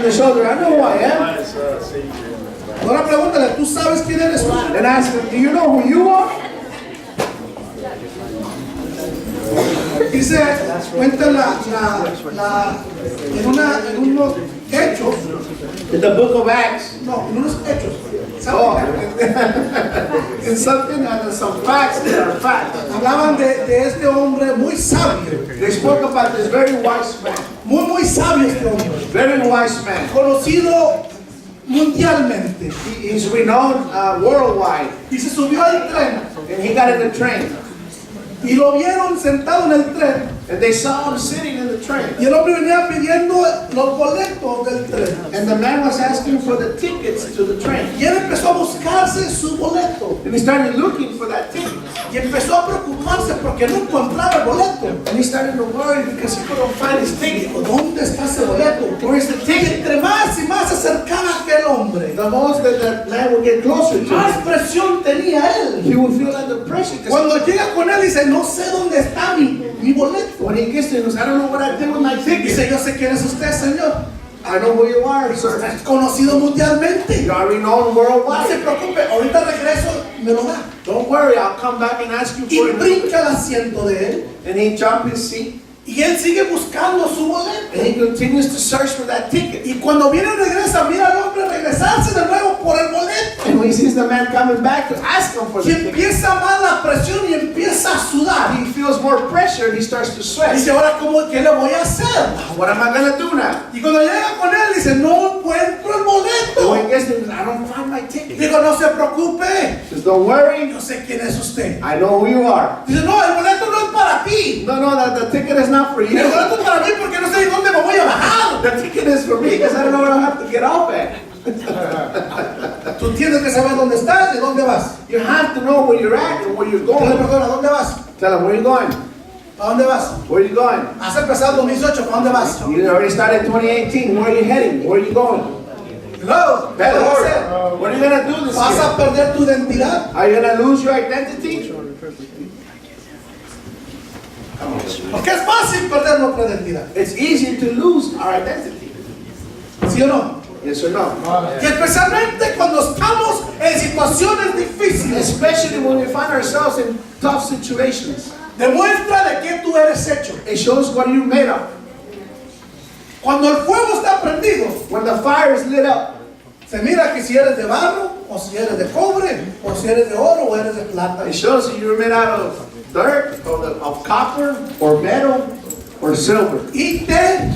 the shoulder, I know who I am. Ahora pregúntale, ¿tú sabes quién eres tú? And ask him, do you know who you are? Dice, cuenta en unos hechos, In the book of Acts. no, en unos hechos. Oh, in something and some facts that are facts. Hablaban de este hombre muy sabio, They spoke about this very wise man. muy sabio este hombre, Very wise man. conocido mundialmente. He's renowned worldwide. Y se subió al tren And he got in the train. y lo vieron sentado en el tren And they saw him sitting in the train. y el hombre venía pidiendo los boletos del tren. And the man was asking for the tickets to the train. Y él empezó a buscarse su boleto And he started looking for that ticket. y empezó a preocuparse porque no encontraba el boleto. And he started to worry because he couldn't find his ticket. ¿Dónde está ese boleto? Where's the Y ticket? entre más y más se acercaba aquel hombre, The most that the man would get closer to más him, presión tenía él. he would feel under pressure. Because Cuando llega con él dice, no sé dónde está mi boleto. when he gets there, he goes, I don't know what I did with my ticket. Dice, yo sé quién es usted, señor. I know who you are, sir. Es conocido mundialmente. You are renowned No se worldwide. preocupe, ahorita regreso, me lo da. Don't worry, I'll come back and ask you Y for it. brinca el asiento de él. And he jumped his seat. Y él sigue buscando su boleto. And he continues to search for that ticket. Y cuando viene y regresa, mira al hombre regresarse de nuevo por el boleto. And when he sees the man coming back to ask him for Y the ticket, empieza más la presión y empieza a sudar. he feels more pressure and he starts to sweat. Dice, ahora, ¿qué le voy a hacer? What am I going to do now? Y cuando llega con él, dice, no encuentro el And boleto. when he gets there, he goes, I don't find my ticket. Digo, no se preocupe. He says, don't worry, Yo sé quién es usted. I know who you are. Dice, no, el boleto no es para ti. No, the ticket is not for El you. boleto es para mí porque no sé dónde me voy a bajar. The ticket is for me because I don't know where I have to get off at. Tú tienes que saber dónde estás y dónde vas. You have to know where you're at and where you're Dile, going. perdona, ¿a dónde vas? Tell him, where you going? ¿A dónde vas? Where you going? Has empezado 2018, ¿para dónde vas? You already started 2018. Where are you heading? Where are you going? Hello, ¿qué Hey, vas a Lord, hacer? what are you going to do this ¿Vas year? a perder tu identidad? Are you going to lose your identity? Porque es fácil perder nuestra identidad. It's easy to lose our identity. ¿Sí o no? Yes or no? Y especialmente cuando estamos en situaciones difíciles. Especially when we find ourselves in tough situations. Demuestra de qué tú eres hecho. It shows what you're made of. Cuando el fuego está prendido, When the fire is lit up, se mira que si eres de barro, o si eres de cobre, o si eres de oro, o eres de plata. it shows that you're made out of dirt, of copper, or metal, or silver. Y te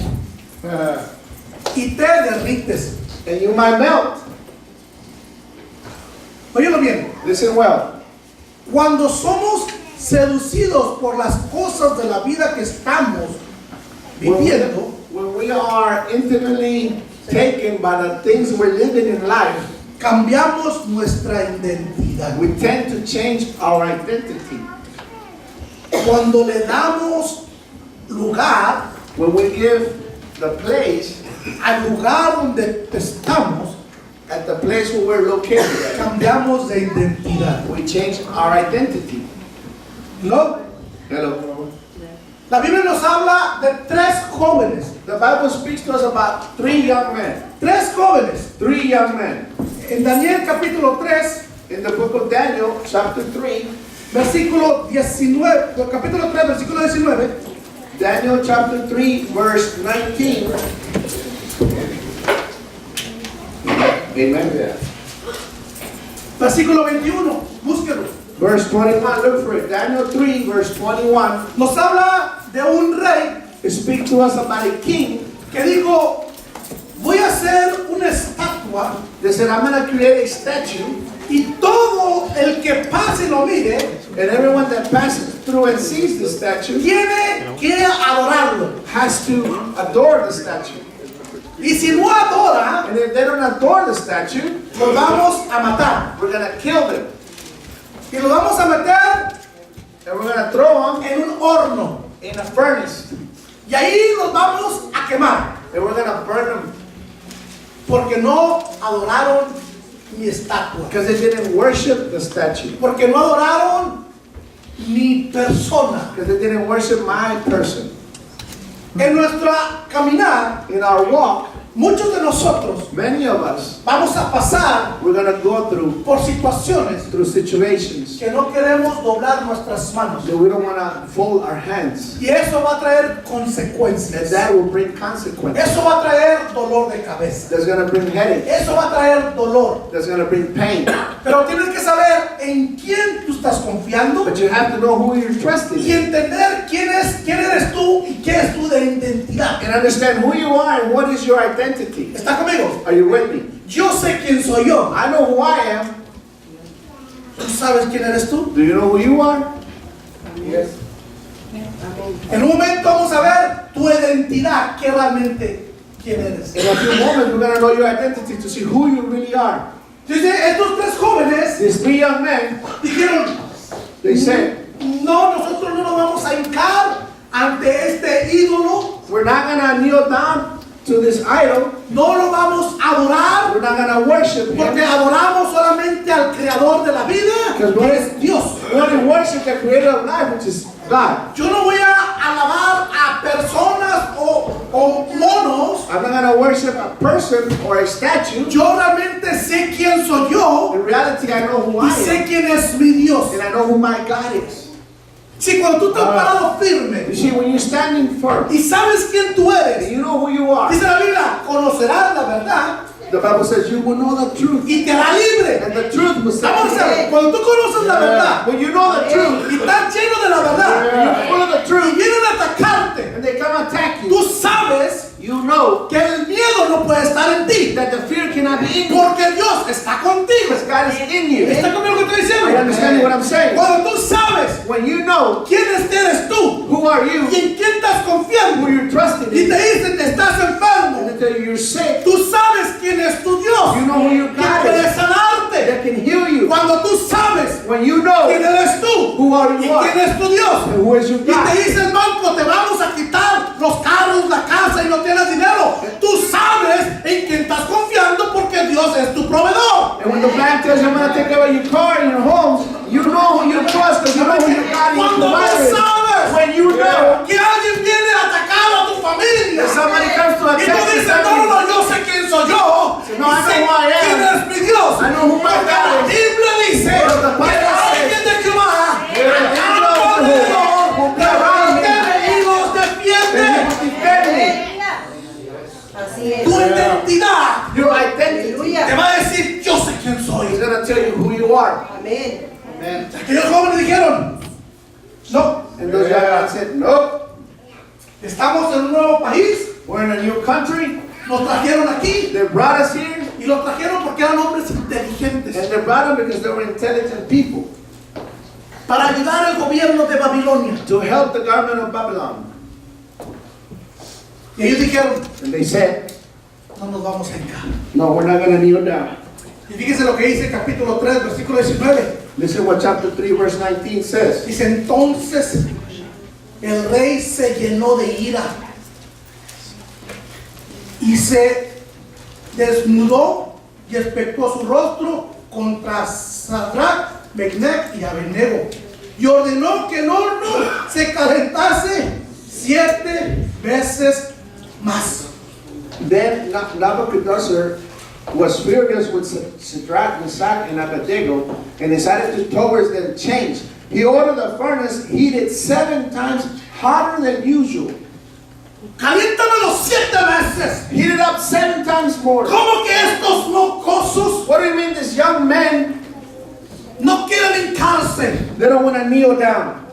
derrites. And you might melt. Óyelo bien. Listen well. Cuando somos seducidos por las cosas de la vida que estamos viviendo, When we are intimately taken by the things we're living in life, cambiamos nuestra identidad. we tend to change our identity. Cuando le damos lugar When we give the place, al lugar donde estamos, at the place where we're located at, cambiamos de identidad. we change our identity. ¿No? Hello. La Biblia nos habla de tres jóvenes. The Bible speaks to us about three young men. Tres jóvenes. Three young men. En Daniel capítulo 3, In the book of Daniel, chapter 3, versículo 19, capítulo 3, versículo 19. Daniel chapter 3, verse 19. Amen. Versículo 21, búsquelo. Verse 21, look for it. Daniel 3, verse 21. Nos habla de un rey It speaks to us about a king que dijo, voy a hacer una estatua that said, I'm going to create a statue, y todo el que pase y lo mire and everyone that passes through and sees the statue tiene que adorarlo. has to adore the statue. Y si no adora, And if they don't adore the statue, los vamos a matar. we're going to kill them. Y los vamos a meter And we're going to throw them en un horno. in a furnace. Y ahí los vamos a quemar. And we're going to burn them Porque no adoraron mi estatua. because they didn't worship the statue. Porque no adoraron mi persona. Because they didn't worship my person. En nuestra caminar, In our walk, Muchos de nosotros Many of us, vamos a pasar we're going to go por situaciones through situations que no queremos doblar nuestras manos. that we don't want to fold our hands. Y eso va a traer And consecuencias. that will bring consequences. Eso va a traer dolor de cabeza. That's going to bring headache. Eso va a traer dolor. That's going to bring pain. Pero tienes que saber en quién tú estás confiando But you have to know who you're y trusting entender quién eres tú y qué es tu identidad. and understand who you are and what is your identity. ¿Está conmigo? Are you with me? Yo sé quién soy yo. I know who I am. ¿Tú sabes quién eres tú? Do you know who you are? Yes. En un momento vamos a ver tu identidad, qué realmente quién eres. In a few moments, we're going to know your identity to see who you really are. Dice, estos tres jóvenes These three young men, dijeron, they said, no, nosotros no nos vamos a hincar ante este ídolo, we're not going to kneel down to this idol. no lo vamos a adorar, We're not going to worship porque him. adoramos solamente al creador de la vida, que es Dios. We only worship the creator of life, which is God. Yo no voy a alabar a personas o monos, I'm not going to worship a person or a statue. yo realmente sé quién soy yo In reality, I know who y I sé am. quién es mi Dios. And I know who my God is. Si cuando tú estás parado firme You see, when you're standing firm, y sabes quién tú and eres, you know who you are, dice la Biblia, conocerás la verdad the Bible says you will know the truth. y te hará libre. And the truth will set Vamos you a ver, free. cuando tú conoces la verdad When you know the truth, y estás lleno de la verdad you're full of the y truth, vienen a atacarte, and they come attack you, tú sabes you know que el miedo no puede estar en ti that the fear cannot be in you porque Dios está contigo. because God is in you. ¿Está conmigo lo que estoy Are you diciendo? understanding what I'm saying? Cuando tú sabes When you know quién eres tú who are you, y en quién estás who confiando you're trusting y in, te dicen que estás and enfermo, they tell you you're sick, tú sabes quién es tu Dios, you know who your que God puede is, sanarte. that can heal you. Cuando tú sabes When you quién know eres tú who are y you quién are, es tu Dios and who is your y te God, dice el banco, te vamos a quitar los carros, la casa y no tienes dinero, tú sabes en quién estás confiando porque Dios es tu proveedor. and when the bank tells you I'm going to take away your car and your homes, you know who you trust because you know who your God is. Cuando tú sabes When you know que alguien viene a atacar a tu familia that somebody comes to y tú attack you, dices, no, yo sé quién soy yo y No, I know sé who I am. quién es mi Dios. I know who my Porque God la is. Biblia dice Because the que Bible alguien de Jehová the angel of the Lord will be around me, y los defiende. and he will defend me. Así es. Tu identidad Your identity te va a decir, yo sé quién is soy. going to tell you who you are. Amén. Amen. Aquellos jóvenes dijeron, no, And those young men said, nope, estamos en un nuevo país, we're in a new country. nos trajeron aquí They brought us here, y los trajeron porque eran hombres inteligentes and they brought them because they were intelligent people para ayudar al gobierno de Babilonia. to help the government of Babylon. Y ellos dijeron, And they said, no nos vamos a hincar. no, we're not going to kneel down. Y fíjense lo que dice capítulo 3, versículo 19. Listen what chapter 3, verse 19 says. Dice, entonces el rey se llenó de ira y se desnudó y espectó su rostro contra Sadrach, Mecnec y Abednego y ordenó que el horno se calentase 7 veces más. Then Nebuchadnezzar was furious with Shadrach, Meshach, and Abednego, and his attitude towards them changed. He ordered the furnace heated 7 times hotter than usual. Caliéntamelo 7 veces. Heat it up 7 times more. ¿Cómo que estos mocosos What do you mean these young men, no quieren hincarse? they don't want to kneel down?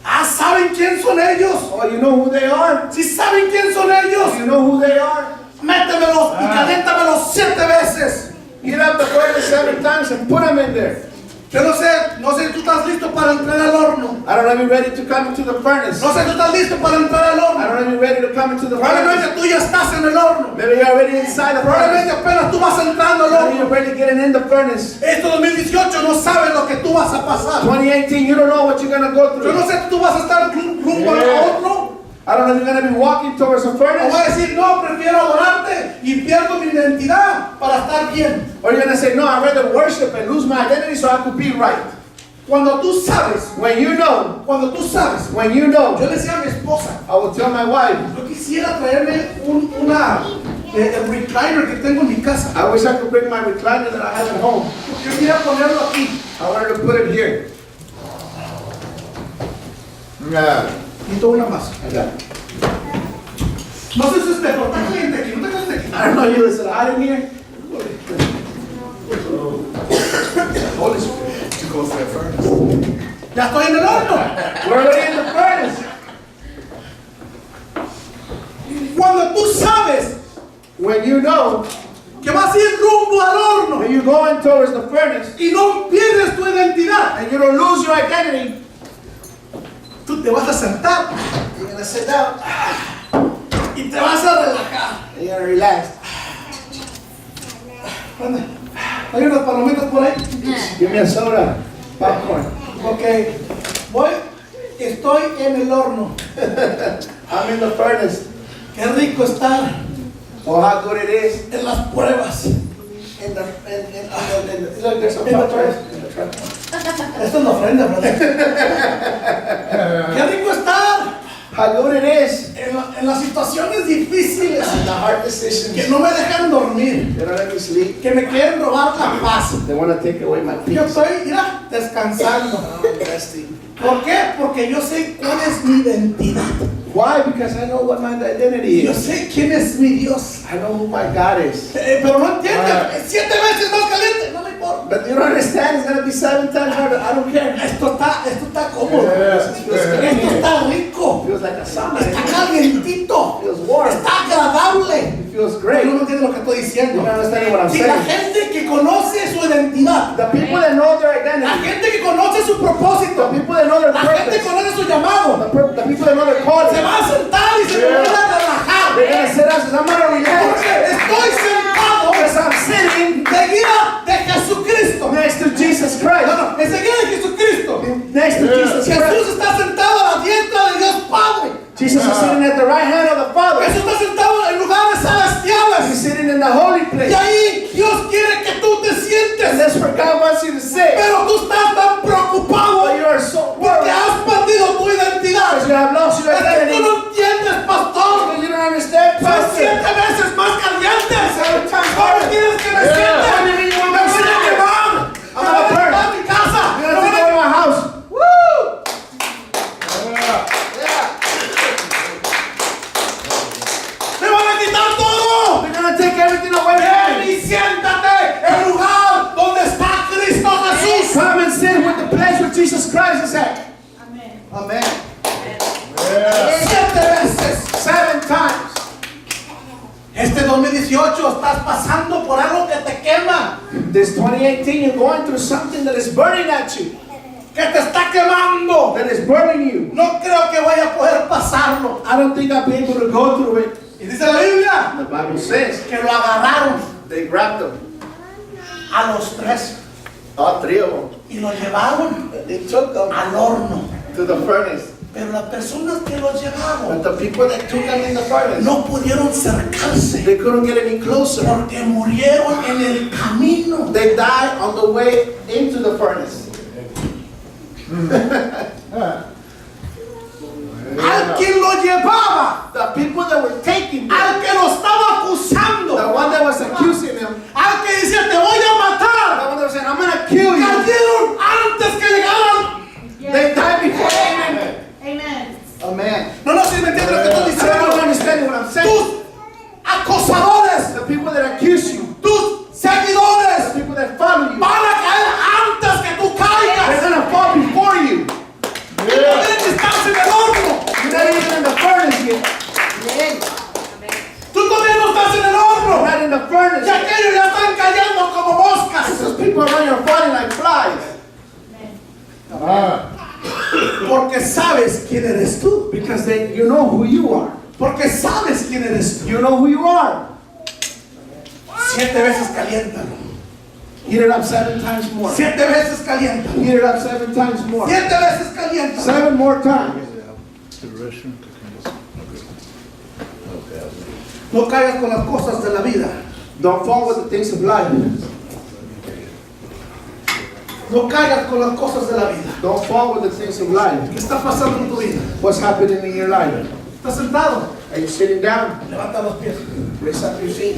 Ah, ¿saben quién son ellos? Oh, you know who they are? Si saben quién son ellos, You know who they are? métemelos y caliéntamelos 7 veces. Heat up the furnace 7 times and put them in there. Yo no sé si tú estás listo para entrar al horno. I don't know if you're ready to come into the furnace. No sé si tú estás listo para entrar al I horno. don't know if you're ready to come into the furnace. Probablemente tú ya estás en el horno. Maybe you're already inside the Probablemente furnace. apenas tú vas entrando al Maybe you're horno. barely getting in the furnace. Esto 2018 no sabes lo que tú vas a pasar. 2018, you don't know what you're going to go Yo no through. sé si tú vas a estar rumbo al horno. I don't know if you're going to be walking towards a O vas a furnace. decir, no, prefiero adorarte y pierdo mi identidad para estar bien. Or you're going to say, no, I'd rather worship and lose my identity so I could be right. Cuando tú sabes, When you know, cuando tú sabes, when you know, yo le decía a mi esposa, I will tell my wife, yo quisiera traerme el recliner que tengo en mi casa. I wish I could bring my recliner that I have at home. Yo quería ponerlo aquí. I wanted to put it here. Necesito una más. I got it. No sé si usted, pero está caliente aquí, no está caliente aquí. I don't know, you listen hot in here? Holy Spirit. Ya estoy en el horno. We're already in the furnace. Cuando tú sabes When you know que vas a ir rumbo al horno that you're going towards the furnace y no pierdes tu identidad, and you don't lose your identity, tú te vas a sentar you're going to sit down y te vas a relajar. and you're going to relax. Anda, hay unas palomitas por ahí. Give me a soda, popcorn. Ok, estoy en el horno. I'm in the furnace. Qué rico estar Oh, how good it is. en las pruebas. Look, there's some In the popcorn. furnace. Esto es la ofrenda, brother. Qué rico estar How good it is. en las situaciones difíciles The hard decisions. que no me dejan dormir, They don't let me sleep. que me quieren robar la paz. They want to take away my Yo peace. estoy, mira, descansando. I'm resting. ¿Por qué? Porque yo sé cuál es mi identidad. Why? Because I know what my identity Yo is. sé quién es mi Dios. I know who my God is. Pero no entiendes, 7 veces más caliente, no me importa. But you don't understand, it's going to be 7 times harder. I don't care. Esto está cómodo. Esto está rico. It feels like a sauna. Está It calientito. feels warm. Está agradable. It feels Pero great. no You entiendes lo que estoy diciendo. don't understand what I'm Si la saying. gente que conoce su identidad, The people that know their la identity, gente que conoce su propósito, the people that know their la gente que purpose, conoce su llamado, the people that know their se calling, va a sentar y se Yeah. van a relajar. they're going to sit down and say, I'm going to Porque relax. estoy sentado Because I'm sitting seguida de Jesucristo. next to Jesus Christ. No, enseguida de Jesucristo. Next to Jesus Jesús Christ. está sentado a la diestra de Dios Padre. Jesus is sitting at the right hand of the Father. Jesús está sentado en lugares He's celestiales. sitting in the holy Y place. ahí Dios quiere que tú te And sientes. that's where God wants you to sit. Pero tú estás tan preocupado But you are so porque worried has perdido tu identidad. because you have lost your Es que tú identity. no entiendes, pastor. Because you don't understand, Son Pastor. 7 veces más calientes. 7 times ¿Cómo harder. quieres que me Yeah. siente? What do you mean you want Me me to voy a sit? quemar. I'm Me voy gonna a burn. quemar mi casa. You're Me going to voy take a- away my house. ¡Woo! Me van a quitar todo. They're going to take everything away Ven from me. y siéntate en el lugar donde está Cristo Jesús. Come and sit with the place where Jesus Christ is at. Amen. 7 veces. 7 times. Este 2018 estás pasando por algo que te quema, This 2018, you're going through something that is burning at you. que te está quemando. That is burning you. No creo que vaya a poder pasarlo. I don't think I'll be able to go through it. Y dice la Biblia The Bible says que lo agarraron they grabbed them. a los 3 All 3 of them. y lo llevaron They took them al horno. to the furnace. Pero las personas que los But llevaron the people that took them in the furnace, no pudieron acercarse they couldn't get any closer. porque murieron en el camino. They died on the way into the furnace. Al quien lo llevaba, The people that were taking them, al que lo estaba acusando, the one that was accusing him, al que decía te voy a matar, the one that was saying, I'm going to kill you, cayeron antes que llegaran. they died before Amen. Amen. Amen. No sé si me entiendes lo que estoy I don't diciendo. understand what I'm saying. Tus acosadores, The people that accuse you, tus seguidores the people that follow you, van a caer antes que tú they're caigas. going to fall before you. No tienes que estar en el horno. You're not even in the furnace yet. Tú todavía no estás en el horno. You're not in the Y furnace yet. aquellos ya están cayendo como moscas. Those people around you are falling like flies. Porque sabes quién eres tú. Because you know who you are. Porque sabes quién eres tú. You know who you are. 7 veces caliéntalo. Heat it up 7 times more. 7 veces caliéntalo. Heat it up 7 times more. 7 veces caliéntalo. 7 more times. No caigas con las cosas de la vida. Don't fall with the things of life. No caigas con las cosas de la vida. Don't fall with the things of life. ¿Qué está pasando en tu vida? What's happening in your life? ¿Estás sentado? Are you sitting down? Levanta los pies. Raise up your feet.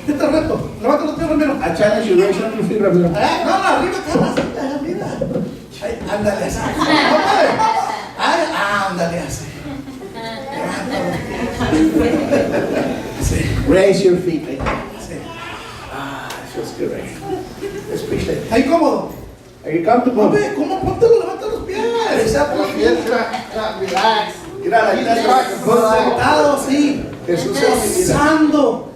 ¿Qué te reto? Levanta los pies, Ramiro. I challenge you, raise up your feet, Ramiro. No, arriba, cara, mira. Ay, ándale así. Ay, ándale así. Sí, Raise your feet. sí. It feels good right here. Let's preach that. Ahí cómodo. Are you comfortable? Hombre, ¿cómo? Póntelo, levanta los pies. Raise up your feet. Relax. Get out like that. Sentado, sí. Jesús es mi vida. Gozando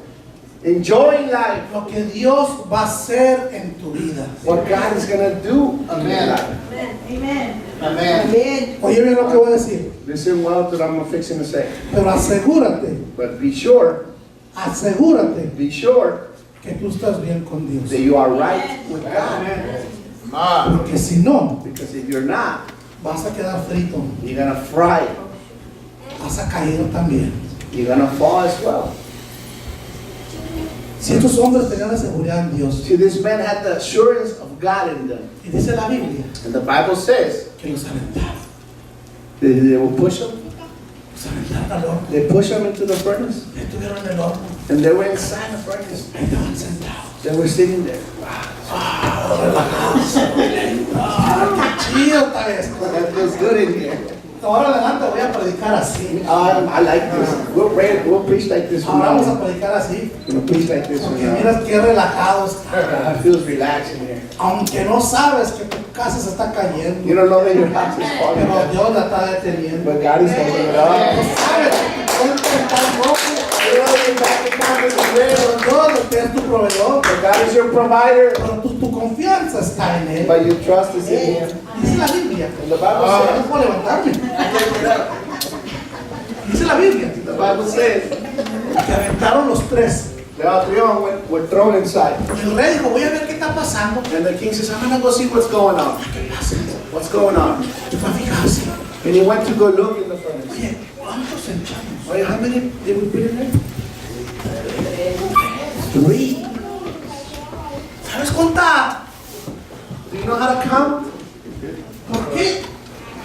Enjoying life. lo que Dios va a hacer en tu vida. What God is going to do in your life. Amen. Amen. Amen. Oye bien lo que voy a decir. Listen well to what I'm fixing to say. Pero asegúrate, But be sure que tú estás bien con Dios. that you are right with God. Porque si no, Because if you're not, vas a quedar frito. you're going to fry. Vas a caer también. You're going to fall as well. Si estos hombres tenían la seguridad en Dios, See, this man had the assurance of God in them. y dice la Biblia And the Bible says que los aventaron. they will push him. Los aventaron al horno. They push him into the furnace. Estuvieron en el horno. And they were inside the furnace. Ahí estaban sentados. They were sitting there. Relajados. Qué chido está esto. That feels good in here. Ahora adelante voy a predicar así. I like this. We'll preach like this from Ahora now vamos a on. predicar así. We'll preach like this from Porque now on. miras qué relajados. It feels relaxing here. Aunque no sabes que tu casa se está cayendo. You don't know that your house is falling Pero down. Dios la está deteniendo. But God is holding it No up. sabes que está rojo. You know you're back in time with the Pero real. Dios es tu proveedor. But God is your provider. Pero tu confianza está en Él. But your trust is in Him. Dice la Biblia. And the Bible No says, puedo levantarme. Dice la Biblia the Bible says, que aventaron los tres. the all three of them were thrown inside. El rey dijo, voy a ver qué está pasando. And the king says, I'm gonna go see what's going on. What's going on? Y fue a fijarse. And he went to go look in the furnace. Oye, ¿cuántos echamos? Wait, how many did we put in there? 3. ¿Sabes contar? Do you know how to count? ¿Por qué?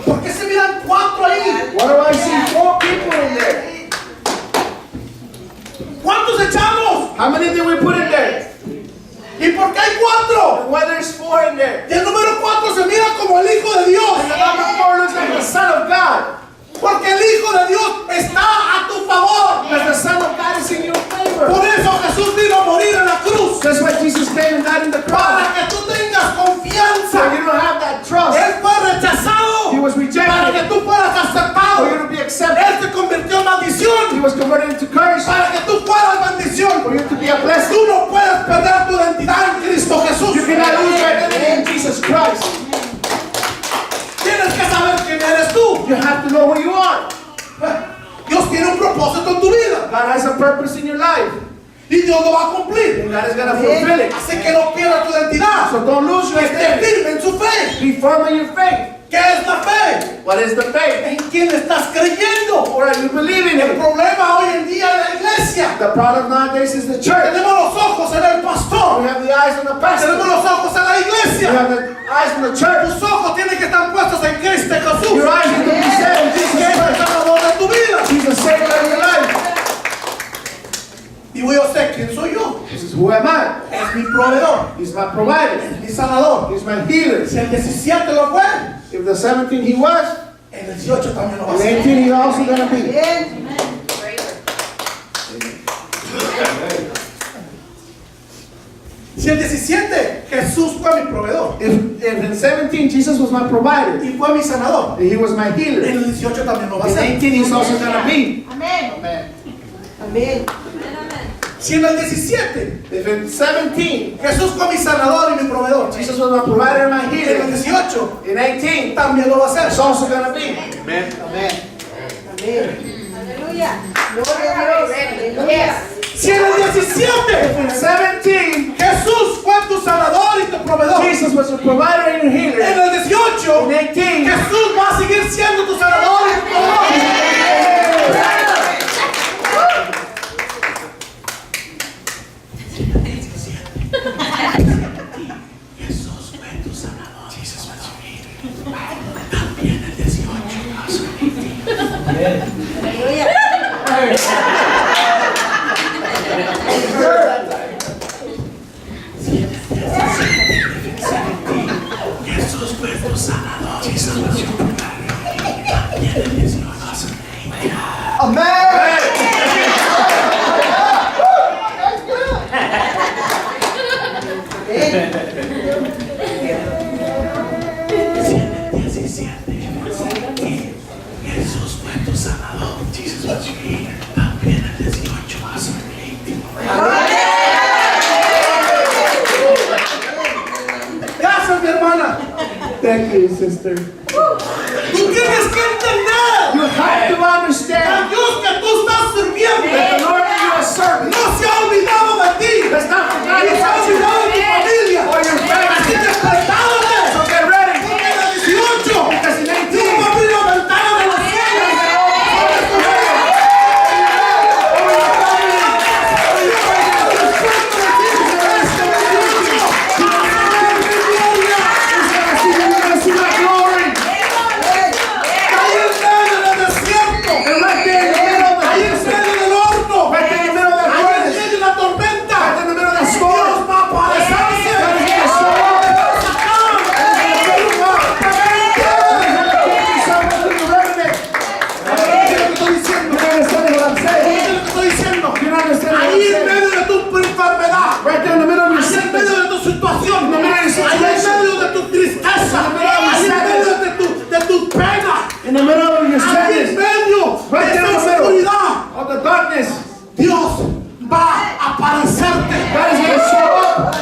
¿Por qué se miran 4 ahí? Why do I see 4 people in there? ¿Cuántos echamos? How many did we put in there? ¿Y por qué hay 4? Why there's 4 in there? Y el número 4 se mira como el Hijo de Dios. And the number 4 looks like the Son of God. Porque el Hijo de Dios está a tu favor. Because the Son of God is in your favor. Por eso Jesús vino a morir en la cruz. That's why Jesus came and died in the cross. Para que tú tengas So confianza. you don't have that trust. Él fue rechazado. He was Para rejected. que tú fueras For aceptado. you to be accepted. Él se convirtió en maldición. He was converted into curse. Para que tú fueras bendición. For you to be a blessing. Tú no puedes perder tu identidad en Cristo Jesús. You cannot lose your identity in Jesus Christ. Tienes que saber quién eres tú. You have to know who you are. Dios tiene un propósito en tu vida. God has a purpose in your life. Y Dios lo va a cumplir. And God is going to fulfill it. Así que no pierdas tu identidad. So don't lose your Esté identity. firme en su fe. Be firm in your faith. ¿Qué es la fe? What is the faith? ¿En quién estás creyendo? Or are you believing El in? problema hoy en día de la iglesia. The problem nowadays is the church. Tenemos los ojos en el We pastor. have the eyes on the Tenemos pastor. los ojos en la We iglesia. have the eyes on the church. Tus ojos tienen que estar puestos en Cristo Jesús. Your eyes need to be set on Que Jesus Él es el Christ. Salvador de tu vida. He's the Savior of your life. Y yo sé quién soy yo. This is who am I? Es mi proveedor. He's my provider. Es mi sanador. He's my healer. Si el 17 lo fue, If the 17 he was, el 18 también lo va a in ser. 18 he's also going to be. Bien. Si el 17 Jesús fue mi proveedor If in 17 Jesus was my provider, y fue mi sanador, he was my en healer. el 18 también lo va a In ser. 18 he's also going to be. Amén. Amén. Si en el 17 If in 17 Jesús fue mi sanador y mi proveedor, Jesus was my provider and my en el healer, 18 in 18 también lo va a hacer. it's also going to be. Amen. Amén. Aleluya. Gloria a Dios. Aleluya. Si en el 17 In 17 Jesús fue tu sanador y tu proveedor, Jesus was your provider and your en healer, el 18 in 18 Jesús va a seguir siendo tu sanador y tu proveedor. Jesús fue tu Jesús fue tu sanador. Jesus was your healer. También el 18 va a ser el íntimo. Gracias, mi hermana. Thank you, sister. Tú tienes que entender You have to que el understand Dios que tú estás sirviendo that the Lord that you are serving no se ha olvidado de ti. does not No forget se ha about you olvidado de tu familia. or your family. Así que prepárate. So get ready. Porque en el 18 Because in Dios 18, va a abrir la ventana de los cielos. Ahí en medio del desierto. Ahí en medio del horno. Ahí en medio de la tormenta. Dios va a aparecerse. Ahí en medio de tu enfermedad. Ahí en medio de tu situación. Ahí en medio de tu tristeza. Ahí en medio de tu pena. In the middle of your Ahí en sadness, medio right de there in esa the middle oscuridad. of the darkness, Dios va a aparecerte. God is going to show up.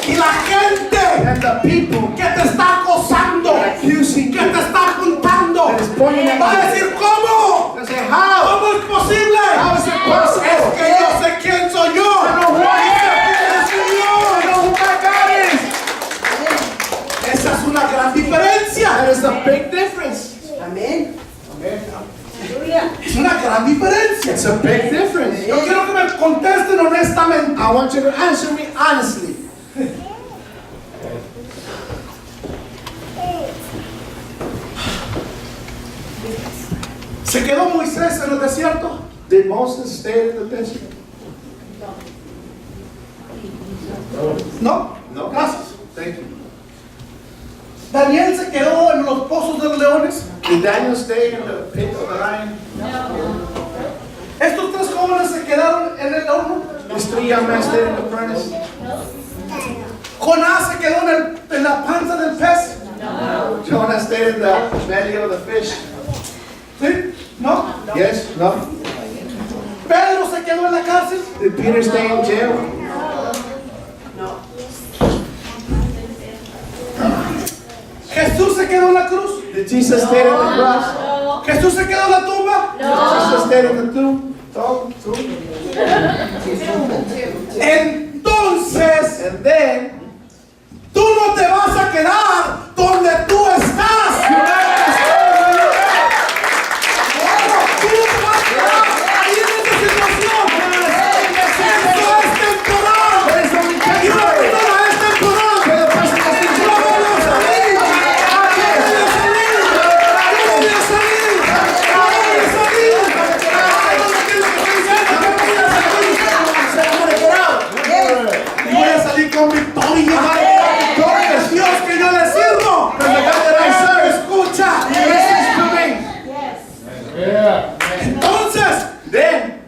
Y la gente And the people que te está acosando, accusing que you, te está apuntando, that is pointing at va a you, decir, ¿cómo? they say, how? ¿Cómo es posible? How is it possible? Es que yo sé quién soy yo. I know who I am. ¿Quién soy yo? I know who my God is. Esa es una gran diferencia. That is a big difference. Es una gran diferencia. It's a big difference. Yo quiero que me contesten honestamente. I want you to answer me honestly. ¿Se quedó Moisés en el desierto? Did Moses stay in the desert? No. No. Gracias. Thank you. Daniel se quedó en los pozos de los leones. Did Daniel stay in the pit of the lion? Estos tres jóvenes se quedaron en el horno. These three young men stayed in the furnace? Jonás se quedó en la panza del pez. Jonah stayed in the belly of the fish? ¿Sí? ¿No? Yes? No? Pedro se quedó en la cárcel. Did Peter stay in jail? Jesús se quedó en la cruz. Did Jesus stay in the cross? Jesús se quedó en la tumba. Jesus stayed in the tomb? Entonces, And then, tú no te vas a quedar donde tú estás. Tú no te vas a quedar ahí en esta situación. Eso es temporal. Y una persona es temporal. Yo voy a salir. Yo voy a salir. Y voy a salir con victoria. Es Dios que yo le sirvo. Escucha. Entonces, then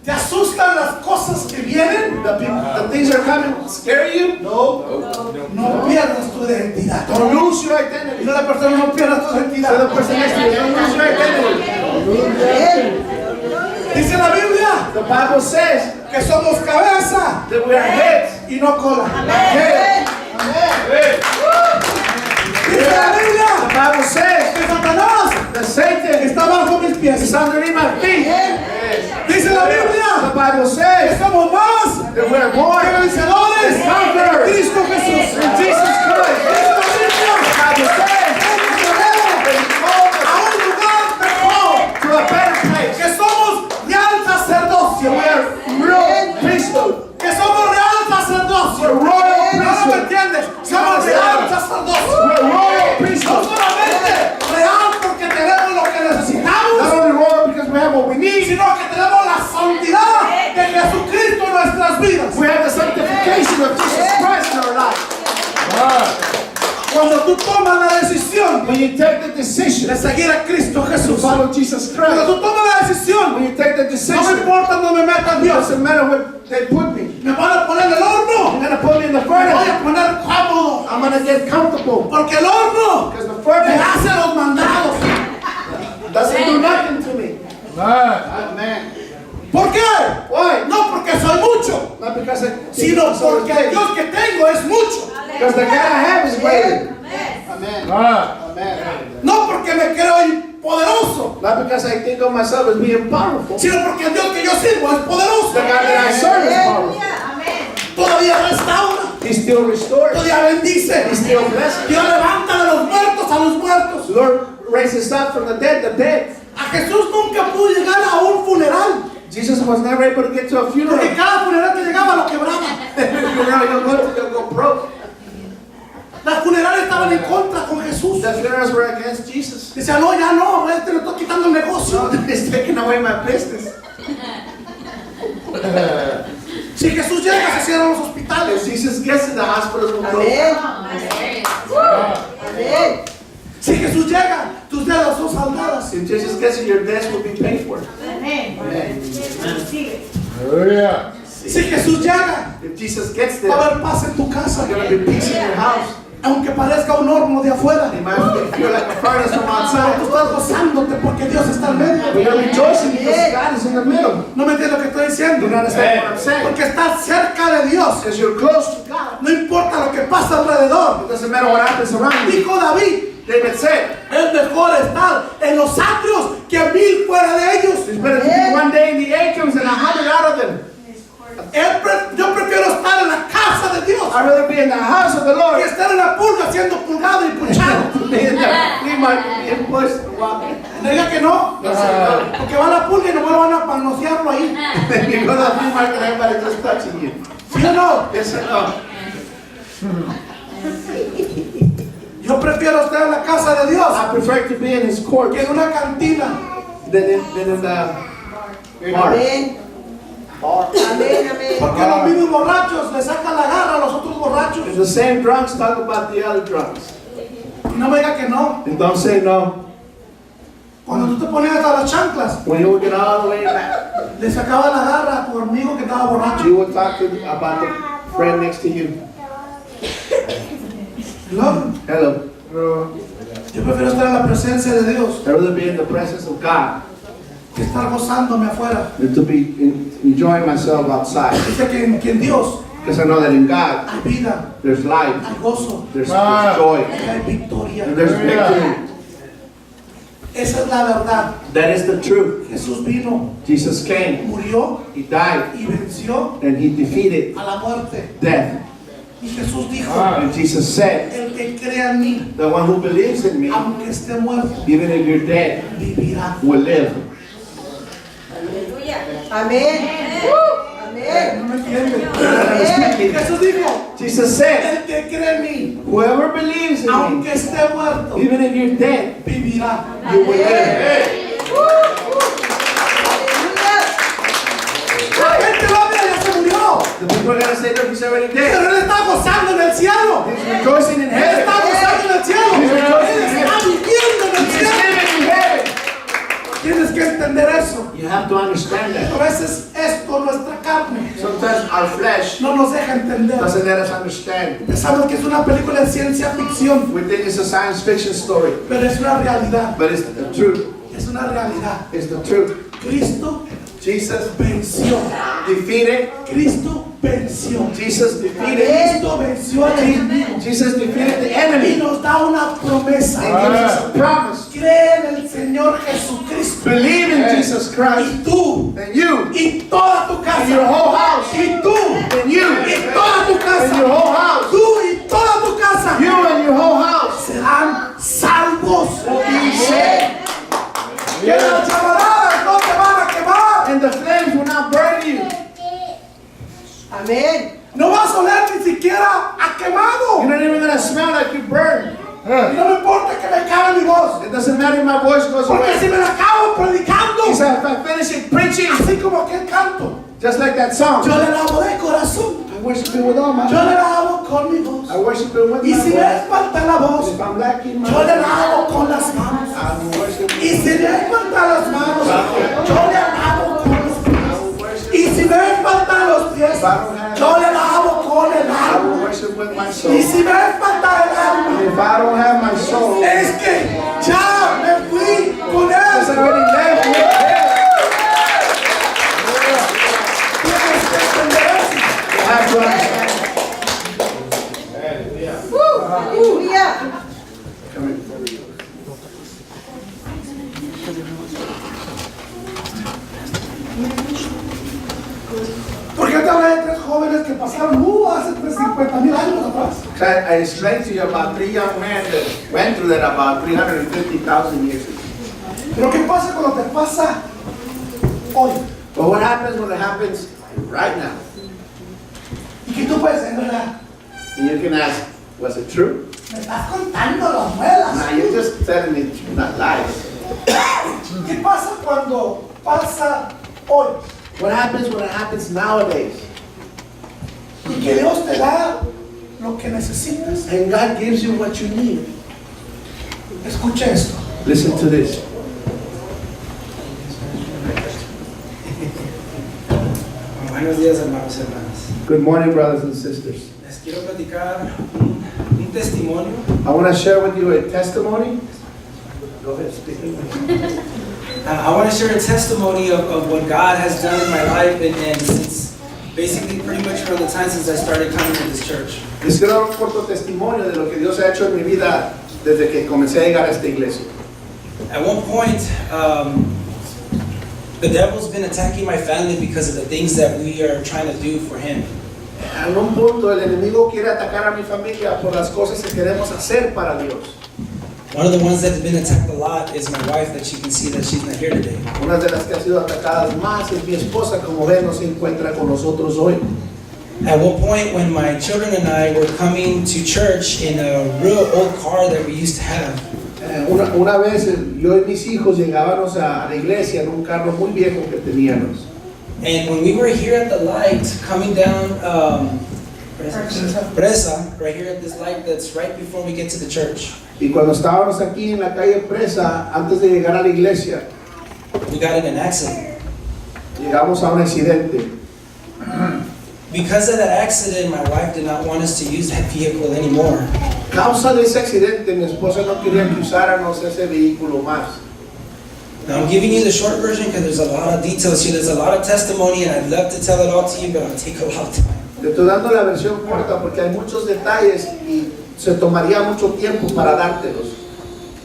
¿te asustan las cosas que vienen? the things are coming scare you? No pierdas tu identidad. Don't lose your identity. Dile a la persona, no pierdas tu Tell the identidad. person next to you, don't lose your identity. Dice la Biblia The Bible says que somos cabeza that we are heads, y no cola. head. Dice la The Biblia Bible says que Satanás that Satan está bajo mis is pies. underneath my feet. Dice la The Biblia Bible que says somos más that we are que born vencedores en Cristo Jesús. in Jesus Christ. Dice la Biblia The Bible says que hemos llegado that He called us a un lugar mejor, to a better place. que somos real sacerdocio, We are real priesthood. que somos real sacerdocio. We're royal No me priesthood. entiendes, somos real sacerdocio. We're royal No priesthood. solamente real porque tenemos lo que Not necesitamos, only royal because we have what we need, sino que tenemos la santidad de Jesucristo en nuestras vidas. we have the sanctification of Jesus Christ in our life. Cuando tú tomas la decisión When you take the decision de seguir a Cristo to Jesús, follow Jesus cuando Christ, tú tomas la decisión, when you take the no me decision, importa donde me metan it Dios, doesn't matter where they put me. me van a poner en el horno, You're gonna put me in the me voy furnace. a poner cómodo, I'm gonna get comfortable porque el horno because the me furnace hace los mandados. doesn't do nothing to me. Amen. ¿Por qué? Why? No porque soy mucho, Not because sino porque el Dios que tengo es mucho. because the God I have is greater. Amen. Ah. Amen. No porque me creo poderoso, Not because I think of myself as being powerful. sino porque el Dios que yo sirvo es poderoso. The God that I serve is powerful. Todavía restaura, He still restores. todavía bendice. He still blesses. Dios levanta de los muertos a los muertos. The Lord raises up from the dead. A Jesús nunca pudo llegar a un funeral, Jesus was never able to get to a funeral. porque cada funeral que llegaba lo quebraba. You'll go broke. Las funerales estaban en contra con Jesús. The funerals were against Jesus. Decían, no, ya no, este le está quitando el negocio. No, he's taking away my business. Si Jesús llega, se cierran los hospitales. If Jesus gets in the hospitals, we'll go. Si Jesús llega, tus deudas son saldadas. If Jesus gets in, your debts will be paid for. Hallelujah. Si Jesús llega, If Jesus gets va a there, haber paz en tu casa. there's going to be peace in your house. Aunque parezca un horno de afuera, You might feel like a furnace from tú outside. estás gozándote porque Dios está en medio. But you're rejoicing because God is in the middle. ¿No me entiendes lo que estoy diciendo? You don't understand what I'm saying? Porque estás cerca de Dios. Because you're close to God. No importa lo que pasa alrededor. It doesn't matter what happens around you. Dijo David, David said, es mejor estar en los atrios que 1000 fuera de ellos. it's better to be one day in the atriums than 100 out of them. Yo prefiero estar en la casa de Dios I'd rather be in the house of the que Lord estar en la pulga siendo pulgado y puchado. than be in the flea market being pushed and walking. Diga que no, Yes, I porque va a la pulga y no van a manosearlo ahí. know. You go to the flea market, everybody just touching you. ¿Sí o no? Yes, I know. Yo prefiero estar en la casa de Dios I prefer to be in His court que en una cantina. than in the bar. Porque los mismos borrachos le sacan la garra a los otros borrachos. And the same drunks talk about the other drunks. Y no me diga que no. And don't say no. Cuando tú te ponías hasta las chanclas, When you would get all the way back, le sacaba la garra a tu amigo que estaba borracho. you would talk about the friend next to you. Hello. Hello. Yo prefiero estar en la presencia de Dios I'd rather be in the presence of God que estar gozándome afuera. than to be enjoying myself outside. Dice que en Dios Because I know that in God, hay vida, there's life, hay gozo, there's joy, hay victoria. and there's victory. Esa es la verdad. That is the truth. Jesús vino, Jesus came, murió He died, y venció and He defeated a la muerte. death. Y Jesús dijo, And Jesus said, el que crea en mí, the one who believes in me, aunque esté muerto, even if you're dead, vivirá. will live. No me entiende. Jesús dijo, Jesus said, el que cree en mí, whoever believes in me, aunque esté muerto, even if you're dead, vivirá. you will live. La gente va a ver, ya se murió. The people are going to say, look, he's already dead. Pero él está gozando en el cielo. He's rejoicing in Él heaven. está gozando en el cielo. Él está viviendo en el He's cielo. living in heaven. Tienes que entender eso. You have to understand A that. veces esto, nuestra carne, Sometimes our flesh no nos deja entender. doesn't let us understand. Pensamos que es una película de ciencia ficción, We think it's a science fiction story, pero es una realidad. but it's the truth. Es una realidad. It's the truth. Cristo Jesus venció. defeated. Cristo venció. Jesus defeated. Cristo venció al enemigo. Jesus defeated the Y enemy. nos da una promesa. And gives us a promise. Cree en el Señor Jesucristo. Believe in Jesus Christ. Y tú, And you, y toda tu casa. and your whole house. Y tú, And you, y toda tu and casa. your whole house. Tú y toda tu casa. You and your whole house Serán salvos. will be saved. Que las llamaradas no te van a quemar. And the flames will not burn you. No vas a oler ni siquiera a quemado. You're not even going to smell like you burn. Y no me importa que me cague mi voz. It doesn't matter if my voice goes Porque si away. me la acabo predicando, He said, if I finish it preaching, así como aquel canto, just like that song, yo le lavo de corazón. I worship you with all my Yo heart. le lavo con mi voz. I worship Him with Y my si me voice. falta la voz, If I'm lacking my yo le voice, alabo con las manos. I will worship Y si me faltan las manos, yo le alabo con los pies. Y si me faltan los pies, yo le alabo con el I will alma. worship with my Y soul. si me falta el alma, If I don't have my soul, es que ya me fui con it's él. already left with Him. Tienes que entender eso. You have to understand. Aleluya. Come in. Porque yo te hablé de tres jóvenes que pasaron hace 50,000 años atrás. So I explained to you about 3 young men that went through that about 350,000 years ago. Pero ¿qué pasa cuando te pasa hoy? But what happens when it happens right now? Y que tú puedes decir, ¿verdad? And you can ask, was it true? Me estás contando las muelas. Now you're just telling me not lies. ¿Qué pasa cuando pasa hoy? What happens when it happens nowadays? Y que Dios te da lo que necesitas. And God gives you what you need. Escucha esto. Listen to this. Buenos días, hermanos y hermanas. Good morning, brothers and sisters. Les quiero platicar un testimonio. I want to share with you a testimony. Go ahead, speak. I want to share a testimony of what God has done in my life and since basically pretty much from the time since I started coming to this church. Les quiero dar un corto testimonio de lo que Dios ha hecho en mi vida desde que comencé a llegar a esta iglesia. At one point, the devil's been attacking my family because of the things that we are trying to do for him. En un punto el enemigo quiere atacar a mi familia por las cosas que queremos hacer para Dios. One of the ones that's been attacked a lot is my wife, that you can see that she's not here today. Una de las que ha sido atacadas más es mi esposa, como ven, no se encuentra con nosotros hoy. At one point when my children and I were coming to church in a real old car that we used to have, Una vez yo y mis hijos llegábamos a la iglesia en un carro muy viejo que teníamos. and when we were here at the light coming down Presa, right here at this light that's right before we get to the church, Y cuando estábamos aquí en la calle Presa, antes de llegar a la iglesia, we got in an accident. llegamos a un accidente. Because of that accident, my wife did not want us to use that vehicle anymore. Causa de ese accidente, mi esposa no quería que usáramos ese vehículo más. Now I'm giving you the short version because there's a lot of details here. There's a lot of testimony and I'd love to tell it all to you, but it'll take a lot of time. Te estoy dando la versión corta porque hay muchos detalles y se tomaría mucho tiempo para dártelos.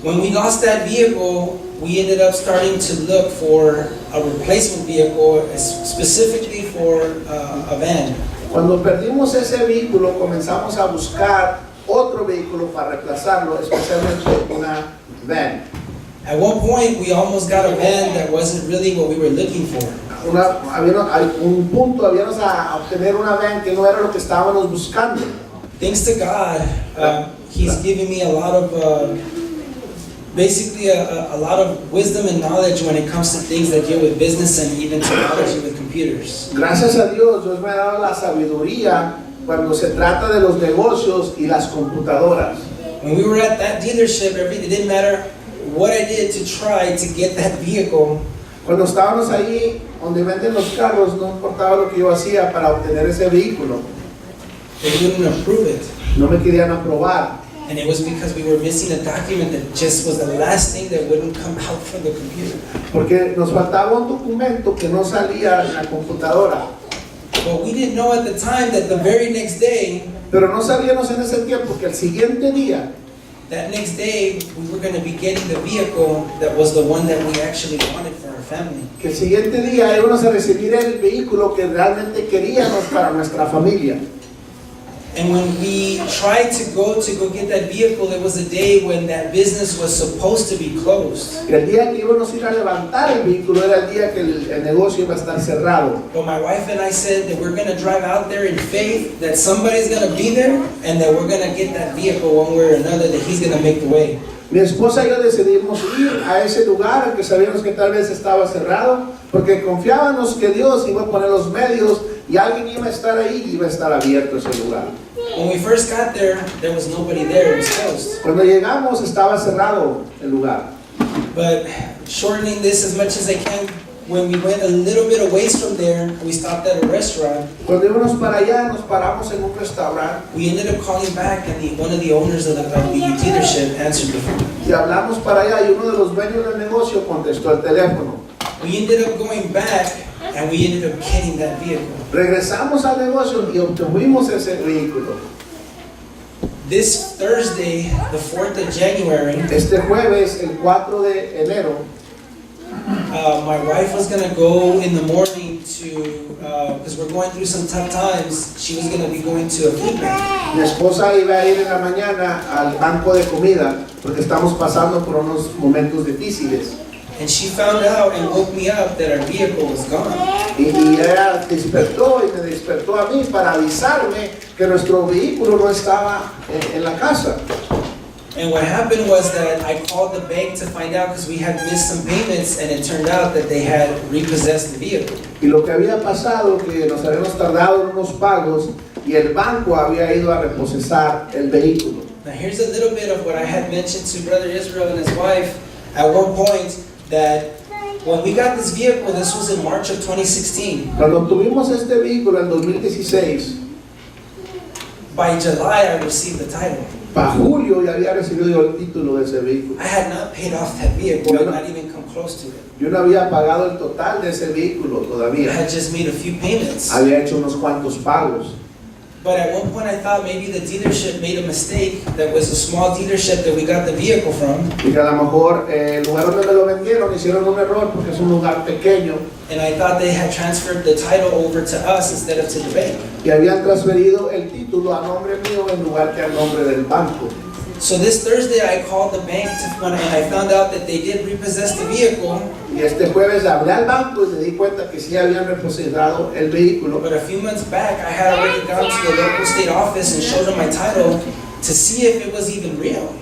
When we lost that vehicle, we ended up starting to look for a replacement vehicle, specifically for a van. Cuando perdimos ese vehículo, comenzamos a buscar otro vehículo para reemplazarlo, especialmente una van. At one point, we almost got a van that wasn't really what we were looking for. Un punto, habíamos a obtener una van que no era lo que estábamos buscando. Thanks to God, He's given me a lot of, basically a lot of wisdom and knowledge when it comes to things that deal with business and even technology with computers. Gracias a Dios, Dios me ha dado la sabiduría cuando se trata de los negocios y las computadoras. When we were at that dealership, it didn't matter what I did to try to get that vehicle. Cuando estábamos ahí donde venden los carros, no importaba lo que yo hacía para obtener ese vehículo. They wouldn't approve it. No me querían aprobar. And it was because we were missing a document that just was the last thing that wouldn't come out from the computer. Porque nos faltaba un documento que no salía en la computadora. But we didn't know at the time that the very next day, Pero no sabíamos en ese tiempo que el siguiente día, we were going to be getting the vehicle that was the one that we actually wanted for our family. que el siguiente día íbamos a recibir el vehículo que realmente queríamos para nuestra familia. And when we tried to go get that vehicle, it was a day when that business was supposed to be closed. Y el día que íbamos a ir a levantar el vehículo era el día que el negocio iba a estar cerrado. But my wife and I said that we're going to drive out there in faith that somebody's going to be there and that we're going to get that vehicle one way or another, that He's going to make the way. Mi esposa y yo decidimos ir a ese lugar, aunque sabíamos que tal vez estaba cerrado, porque confiábamos que Dios iba a poner los medios y alguien iba a estar ahí y iba a estar abierto ese lugar. When we first got there was nobody there, it was closed. Cuando llegamos estaba cerrado el lugar. But shortening this as much as I can, when we went a little bit away from there, we stopped at a restaurant. Cuando íbamos para allá, nos paramos en un restaurante We ended up calling back, and one of the owners of the dealership answered the phone. y hablamos para allá y uno de los dueños del negocio contestó el teléfono. We ended up going back, and we ended up getting that vehicle. Regresamos al negocio y obtuvimos ese vehículo. This Thursday, the 4th of January, Este jueves, el 4 de enero, my wife was gonna go in the morning to, because we're going through some tough times, she was gonna be going to a food bank. mi esposa iba a ir en la mañana al banco de comida porque estamos pasando por unos momentos difíciles. And she found out and woke me up that our vehicle was gone. Y ella despertó y me despertó a mí para avisarme que nuestro vehículo no estaba en la casa. And what happened was that I called the bank to find out because we had missed some payments, and it turned out that they had repossessed the vehicle. Y lo que había pasado, que nos habíamos tardado en unos pagos y el banco había ido a reposesar el vehículo. Now here's a little bit of what I had mentioned to Brother Israel and his wife at one point, that when we got this vehicle, this was in March of 2016. Cuando tuvimos este vehículo en 2016, By July, I received the title. para julio ya había recibido el título de ese vehículo. I had not paid off that vehicle, I not even come close to it. Yo no había pagado el total de ese vehículo I todavía. had just made a few payments. Había hecho unos cuantos pagos. But at one point I thought maybe the dealership made a mistake, that was a small dealership that we got the vehicle from. Y que a lo mejor el lugar donde me lo vendieron hicieron un error porque es un lugar pequeño And I thought they had transferred the title over to us instead of to the bank. y habían transferido el título a nombre mío en lugar que a nombre del banco. So this Thursday I called the bank and I found out that they did repossess the vehicle, Y este jueves hablé al banco y me di cuenta que sí habían reposado el vehículo. but a few months back I had already gone to the local state office and showed them my title to see if it was even real.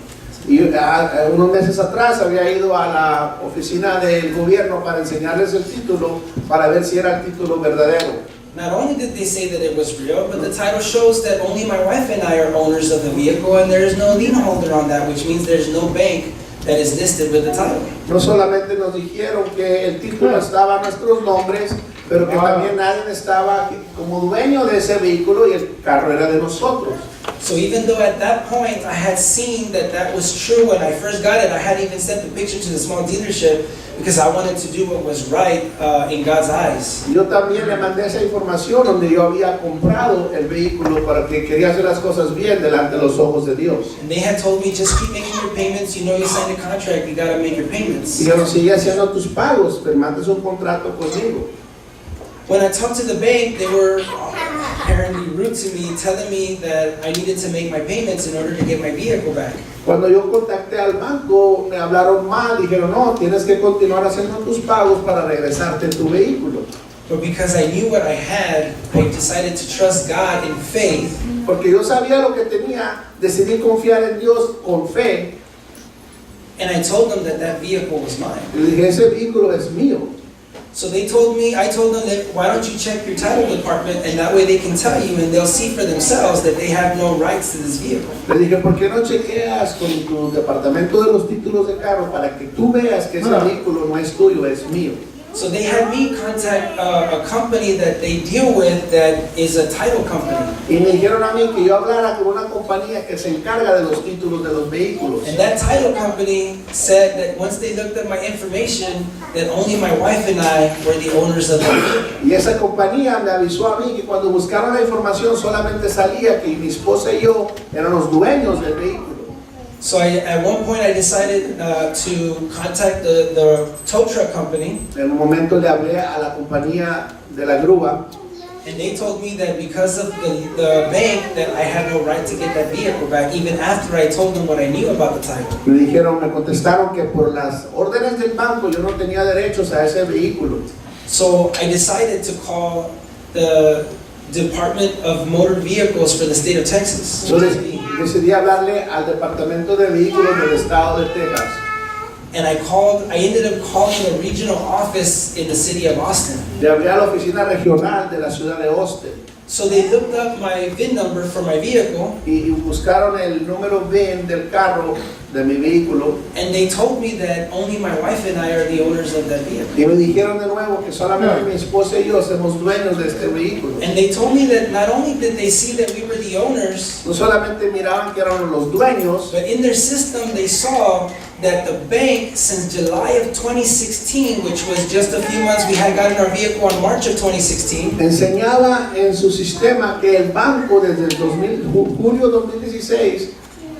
Y unos meses atrás había ido a la oficina del gobierno para enseñarles el título para ver si era el título verdadero. Not only did they say that it was real, but the title shows that only my wife and I are owners of the vehicle, and there is no lien holder on that, which means there's no bank that is listed with the title. No solamente nos dijeron que el título estaba a nuestros nombres, pero que también nadie estaba como dueño de ese vehículo y el carro era de nosotros. So even though at that point I had seen that that was true when I first got it, I had even sent the picture to the small dealership because I wanted to do what was right in God's eyes. Yo también le mandé esa información donde yo había comprado el vehículo para que quería hacer las cosas bien delante de los ojos de Dios. And they had told me, just keep making your payments. You know you signed a contract, you gotta make your payments. Y yo no sigue haciendo tus pagos, pero mandes un contrato conmigo. When I talked to the bank, they were apparently rude to me, telling me that I needed to make my payments in order to get my vehicle back. Cuando yo contacté al banco, me hablaron mal, dijeron, no, tienes que continuar haciendo tus pagos para regresarte tu vehículo. But because I knew what I had, I decided to trust God in faith. Porque yo sabía lo que tenía, decidí confiar en Dios con fe, And I told them that that vehicle was mine. y dije, ese vehículo es mío. So they told me, I told them that, why don't you check your title department, and that way they can tell you and they'll see for themselves that they have no rights to this vehicle. Le dije, ¿por qué no chequeas con tu departamento de los títulos de carro para que tú veas que ese vehículo no es tuyo, es mío? So they had me contact a company that they deal with that is a title company. Y me dijeron a mí que yo hablara con una compañía que se encarga de los títulos de los vehículos. And that title company said that once they looked at my information, that only my wife and I were the owners of the vehicle. Y esa compañía me avisó a mí que cuando buscaron la información solamente salía que mi esposa y yo eran los dueños del vehículo. So at one point I decided to contact the tow truck company, En un momento le hablé a la compañía de la grúa and they told me that because of the bank that I had no right to get that vehicle back, even after I told them what I knew about the title. me dijeron, me contestaron que por las órdenes del banco yo no tenía derechos a ese vehículo. So I decided to call the Department of Motor Vehicles for the state of Texas. Yo decidí hablarle al departamento de vehículos del estado de Texas. And I ended up calling a regional office in the city of Austin. Le hablé a la oficina regional de la ciudad de Austin. So they looked up my VIN number for my vehicle, y buscaron el número VIN del carro de mi vehículo and they told me that only my wife and I are the owners of that vehicle. y me dijeron de nuevo que solamente mi esposa y yo somos dueños de este vehículo. And they told me that not only did they see that we were the owners, No solamente miraban que éramos los dueños, but in their system they saw that the bank, since July of 2016, which was just a few months, we had gotten our vehicle on March of 2016, enseñaba en su sistema que el banco desde el julio 2016,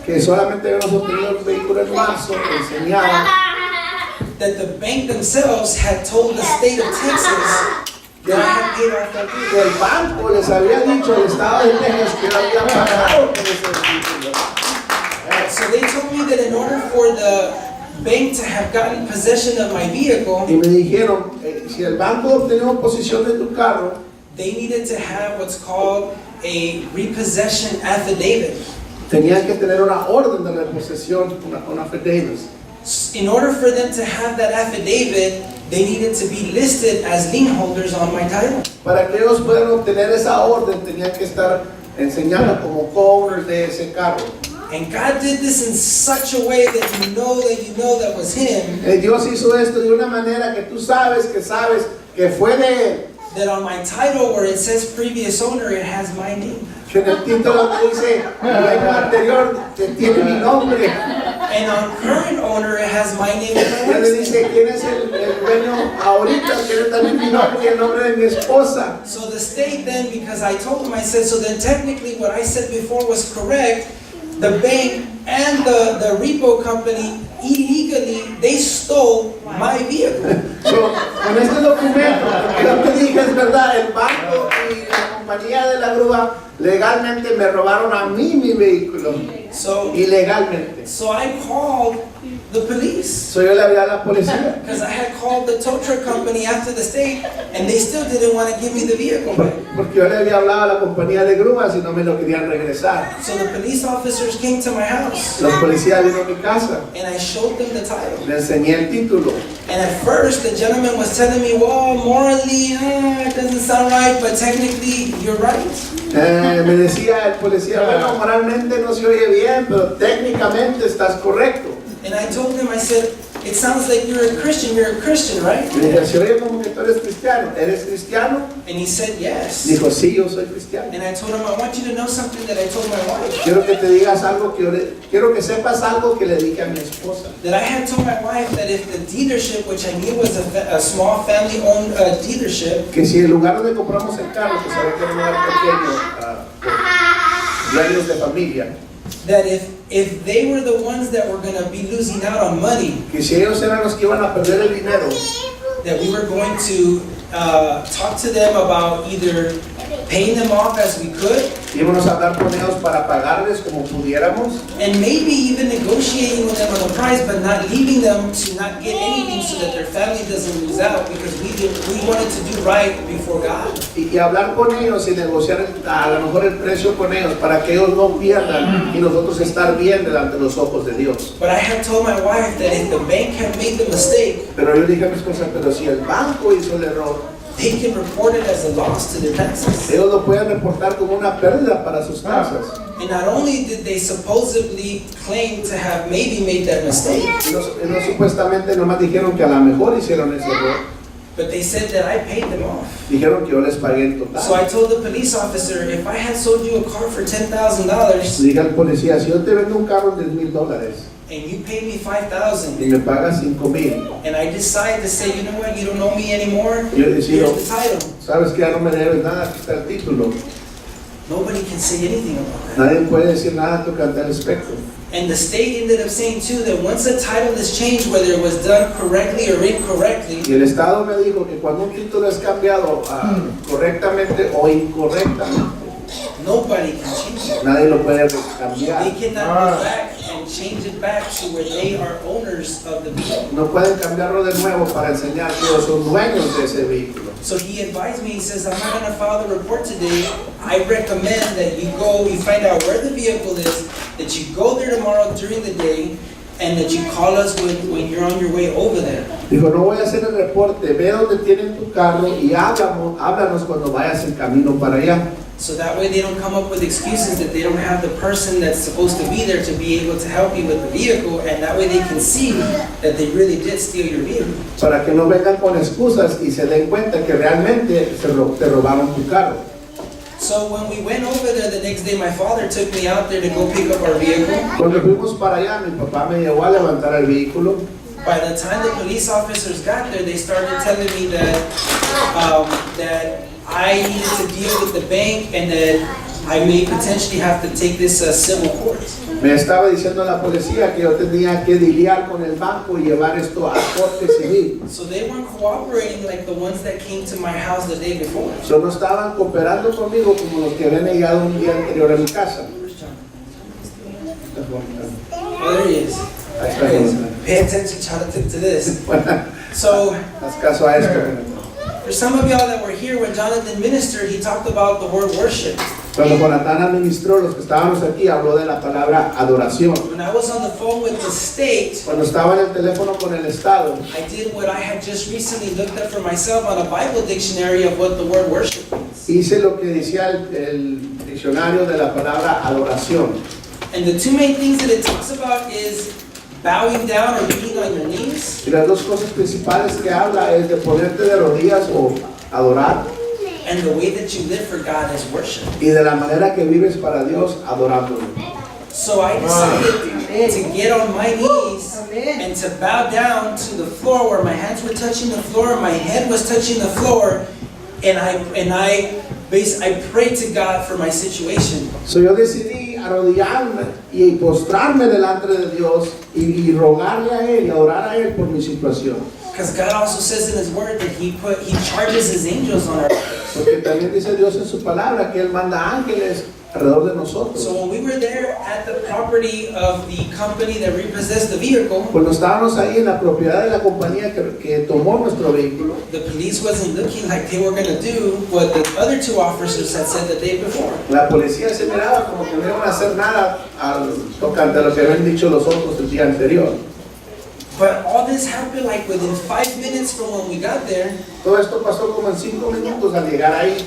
que solamente habíamos obtenido el vehículo en marzo, enseñaba that the bank themselves had told the state of Texas that I had paid off that que vehicle. el banco les había dicho al estado de Texas que él había pagado por ese vehículo. So they told me that in order for the bank to have gotten possession of my vehicle, Y me dijeron, si el banco obtenía posesión de tu carro, they needed to have what's called a repossession affidavit. tenían que tener una orden de reposesión, una affidavit. In order for them to have that affidavit, they needed to be listed as lien holders on my title. Para que ellos puedan obtener esa orden, tenían que estar enseñando como co-owners de ese carro. And God did this in such a way that you know that was Him, Dios hizo esto de una manera que tú sabes que fue de él. that on my title where it says previous owner, it has my name. Que en el título te dice, dueño anterior, que tiene mi nombre. And on current owner, it has my name and my Ya le wife's name. dice, ¿quién es el dueño ahorita? Tiene también mi nombre y el nombre de mi esposa. So the state then, because I told them, I said, so then technically what I said before was correct. The bank and the repo company illegally, they stole my vehicle. So, con este documento, lo que dije es verdad, el banco y la compañía de la grúa legalmente me robaron a mí mi vehículo. So, Ilegalmente. so I called the police. So yo le hablé a la policía. Because I had called the tow truck company after the state, and they still didn't want to give me the vehicle back. Porque yo le había hablado a la compañía de grúas y no me lo querían regresar. So the police officers came to my house, Los policías vino a mi casa, and I showed them the title. le enseñé el título. And at first, the gentleman was telling me, well, morally, it doesn't sound right, but technically, you're right. Me decía el policía, bueno, moralmente no se oye bien, pero técnicamente estás correcto. And I told him, I said, it sounds like you're a Christian, right? Le dije, se oye como que tú eres cristiano? And he said, yes. Dijo, sí, yo soy cristiano. And I told him, I want you to know something that I told my wife. Quiero que te digas algo quiero que sepas algo que le dije a mi esposa. That I had told my wife that if the dealership, which I knew was a small family-owned dealership, Que si el lugar donde compramos el carro, que sabe que era un lugar pequeño, dueños de familia, that if they were the ones that were going to be losing out on money, que si ellos eran los que iban a perder el dinero, that we were going to talk to them about either paying them off as we could, íbamos a hablar con ellos para pagarles como pudiéramos, and maybe even negotiating with them on the price, but not leaving them to not get anything so that their family doesn't lose out, because we wanted to do right before God. y hablar con ellos y negociar a lo mejor el precio con ellos para que ellos no pierdan y nosotros estar bien delante de los ojos de Dios. But I had told my wife that if the bank had made the mistake, Pero yo dije a mi esposa, pero si el banco hizo el error, they can report it as a loss to their taxes. ellos lo pueden reportar como una pérdida para sus tasas. And not only did they supposedly claim to have maybe made that mistake, No supuestamente nomás dijeron que a lo mejor hicieron ese error, but they said that I paid them off. dijeron que yo les pagué en So I total. told the police officer, if I had sold you a car for $10,000 Dije al policía, si yo te vendo un carro de $10,000 and you paid me y $5,000, me pagas $5,000, and I decide to say, you know what, you don't owe me anymore, yo decido, here's the title. sabes que ya no me debes nada, aquí está el título. Nobody can say anything about that. Nadie puede decir nada tocante al respecto. And the state ended up saying too that once a title is changed, whether it was done correctly or incorrectly, Y el Estado me dijo que cuando un título es cambiado correctamente o incorrectamente, nobody can change it. nadie lo puede They cambiar. cannot go back and change it back to where they are owners of the vehicle. No pueden cambiarlo de nuevo para enseñar que ellos son dueños de ese vehículo. So he advised me, he says, I'm not going to file the report today. I recommend that you find out where the vehicle is, that you go there tomorrow during the day, and that you call us when you're on your way over there. Dijo, no voy a hacer el reporte, ve donde tienen tu carro y háblanos cuando vayas en camino para allá. So that way they don't come up with excuses that they don't have the person that's supposed to be there to be able to help you with the vehicle, and that way they can see that they really did steal your vehicle. Para que no vengan con excusas y se den cuenta que realmente te robaron tu carro. So when we went over there the next day, my father took me out there to go pick up our vehicle. Cuando fuimos para allá, mi papá me llevó a levantar el vehículo. By the time the police officers got there, they started telling me that I needed to deal with the bank and that I may potentially have to take this civil court. Me estaba diciendo la policía que yo tenía que lidiar con el banco y llevar esto a corte civil. So they weren't cooperating like the ones that came to my house the day before. No estaban cooperando conmigo como los que habían llegado un día anterior a mi casa. Oh, there he is. Ahí está. There he is. Pay attention, child, to this. So, Haz caso a esto. for some of y'all that were here when Jonathan ministered, he talked about the word worship. Cuando Jonathan administró, los que estábamos aquí, habló de la palabra adoración. When I was on the phone with the state, Cuando estaba en el teléfono con el Estado, I did what I had just recently looked up for myself on a Bible dictionary of what the word worship means. hice lo que decía el diccionario de la palabra adoración. And the two main things that it talks about is bowing down or being on your knees, Y las dos cosas principales que habla es de ponerte de rodillas o adorar, and the way that you live for God is worship. y de la manera que vives para Dios adorándolo. So I decided to get on my knees and to bow down to the floor where my hands were touching the floor, my head was touching the floor, and I prayed to God for my situation. So yo decidí arrodillarme y postrarme delante de Dios y rogarle a Él y adorar a Él por mi situación. Because God also says in His Word that He charges His angels on our lives. Porque también dice Dios en su palabra que Él manda ángeles alrededor de nosotros. So when we were there at the property of the company that repossessed the vehicle, Cuando estábamos ahí en la propiedad de la compañía que tomó nuestro vehículo, the police wasn't looking like they were going to do what the other two officers had said the day before. la policía se miraba como que no iban a hacer nada tocante a lo que habían dicho los otros el día anterior. But all this happened like within 5 minutes from when we got there. Todo esto pasó como en 5 minutos al llegar ahí.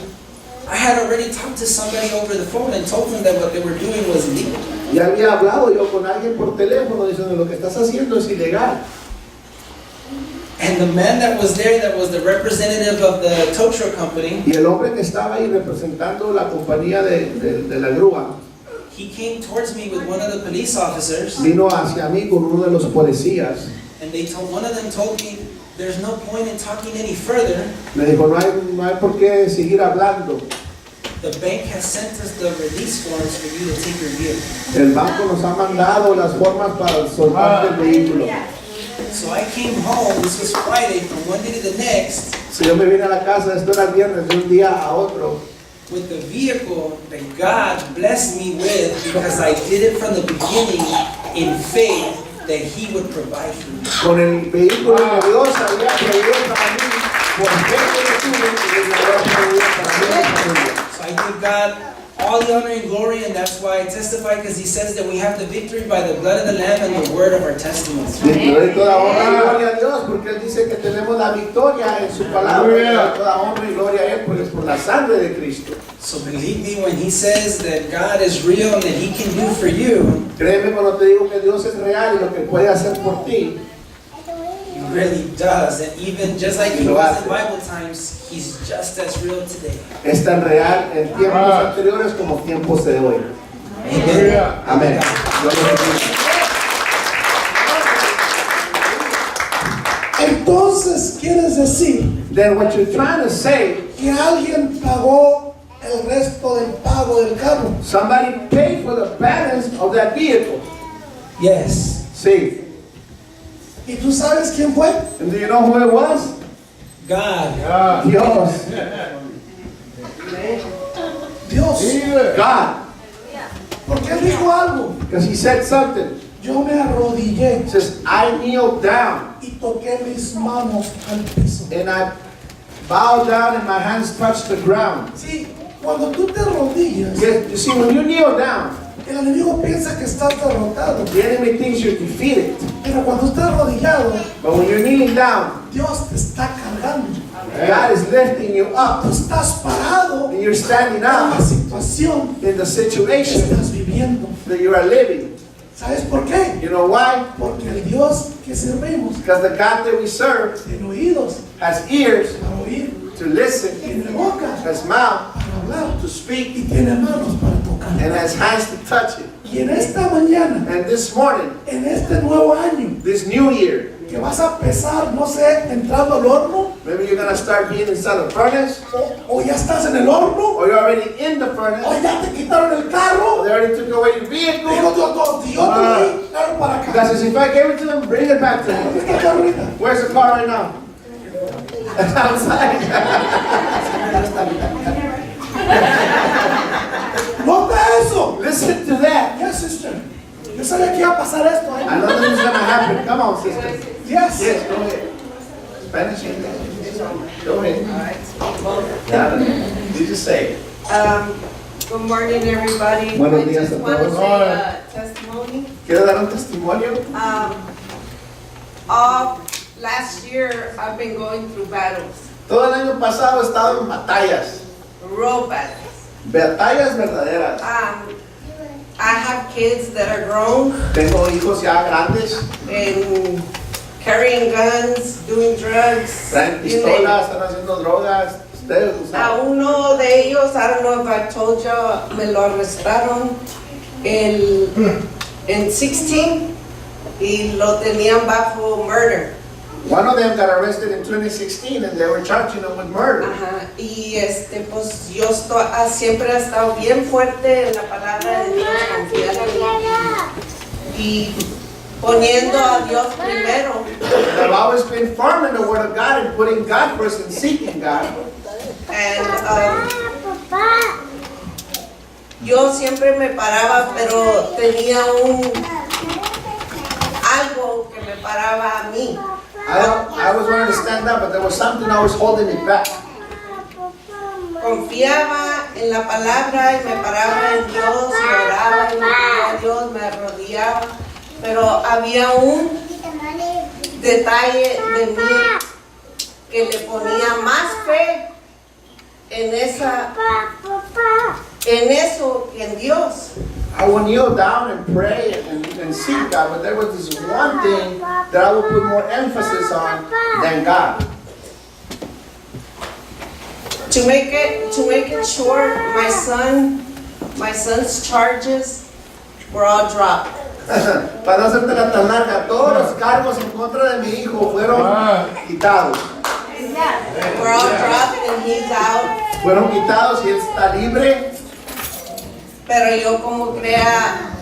I had already talked to somebody over the phone and told them that what they were doing was illegal. Ya había hablado yo con alguien por teléfono diciendo lo que estás haciendo es ilegal. And the man that was there, that was the representative of the tow truck company, Y el hombre que estaba ahí representando la compañía de la grúa he came towards me with one of the police officers, vino hacia mí con uno de los policías. and one of them told me, there's no point in talking any further. Me dijo, no hay por qué seguir hablando. The bank has sent us the release forms for you to take your vehicle. El banco nos ha mandado las formas para soltar el vehículo. So I came home, this was Friday, from one day to the next, Si yo me vine a la casa, esto era el viernes, de un día a otro, with the vehicle that God blessed me with, because I did it from the beginning in faith that He would provide for me. con el vehículo que Dios había proveído para mí, por fe que tuve, que Dios había proveído para mí y mi familia. So I give God all the honor and glory, and that's why I testify, because He says that we have the victory by the blood of the Lamb and the word of our testimony. Y le doy toda honra y gloria a Dios, porque Él dice que tenemos la victoria en su palabra. Y le doy toda honra y gloria a Él, porque es por la sangre de Cristo. So believe me when He says that God is real and that He can do for you, Créeme cuando te digo que Dios es real y lo que puede hacer por ti, He really does. And even just like He Lo was hace. in Bible times, He's just as real today. es tan real en tiempos anteriores como tiempos de hoy. Amen. Amén. Dios los bendiga. Entonces quieres decir Then what you're trying to say, que alguien pagó el resto del pago del carro. somebody paid for the balance of that vehicle. Yes. Sí. ¿Y tú sabes quién fue? And do you know who it was? God. Dios. Dios. God. Porque él dijo algo. Because he said something. Yo me arrodillé He says, I kneeled down y toqué mis manos al piso. and I bowed down and my hands touched the ground. Sí, cuando tú te arrodillas, Yes, you see, when you kneel down, El enemigo piensa que estás derrotado. The enemy thinks you're defeated. Pero cuando estás arrodillado, But when you're kneeling down, Dios te está cargando. God is lifting you up. Tú estás parado And you're standing en la up situación in the que situation estás viviendo. that you are living. ¿Sabes por qué? You know why? Porque el Dios que servimos Because the God that we serve tiene oídos has ears para oír, to listen, tiene boca has mouth para hablar to speak, y tiene manos para tocar. and has hands to touch it. Y en esta mañana, And this morning, en este nuevo año, this new year, que vas a empezar, no sé, entrando al horno, maybe you're going to start being inside the furnace, o ya estás en el horno, or you're already in the o furnace, ya te quitaron el carro. or they already took away your Dijo vehicle. Dios te doy carro para acá. God says, if I gave it to them, bring it back to ¿Dónde me. está el carro ahorita? Where's the car right now? It's outside. Nota eso. Listen to that. Yes, sister. Yo sabía que iba a pasar esto. I know this is going to happen. Come on, sister. Yes. Yes, go ahead. Spanish, English. Go ahead. Yeah, you just say it. Good morning, everybody. Buenos I días just a want to todos. say a testimony. ¿Quiero dar un testimonio? All last year, I've been going through battles, Todo el año pasado he estado en batallas. real battles. Batallas verdaderas. I have kids that are grown Tengo hijos ya grandes. and carrying guns, doing drugs. Traen you name it. pistolas, están haciendo drogas. Ustedes lo A saben. uno de ellos, I don't know if I told you, me lo arrestaron en 16 y lo tenían bajo murder. One of them got arrested in 2016 and they were charging him with murder. Ajá, y pues yo siempre he estado bien fuerte en la palabra de Dios, confiando en y poniendo a Dios primero. I've always been firm in the word of God and putting God first and seeking God. And, yo siempre me paraba, pero tenía algo que me paraba a mí. I was wanting to stand up, but there was something that was holding me back. Confiaba en la palabra y me paraba en Dios, y oraba y me pedía a Dios, me arrodillaba, pero había un detalle de mí que le ponía más fe en eso que en Dios. I would kneel down and pray and seek God, but there was this one thing that I would put more emphasis on than God. To make it short, my son's charges were all dropped. Para no hacerte la tan larga, todos los cargos en contra de mi hijo fueron quitados. We're all dropped and he's out. Fueron quitados y él está libre. Pero yo como crea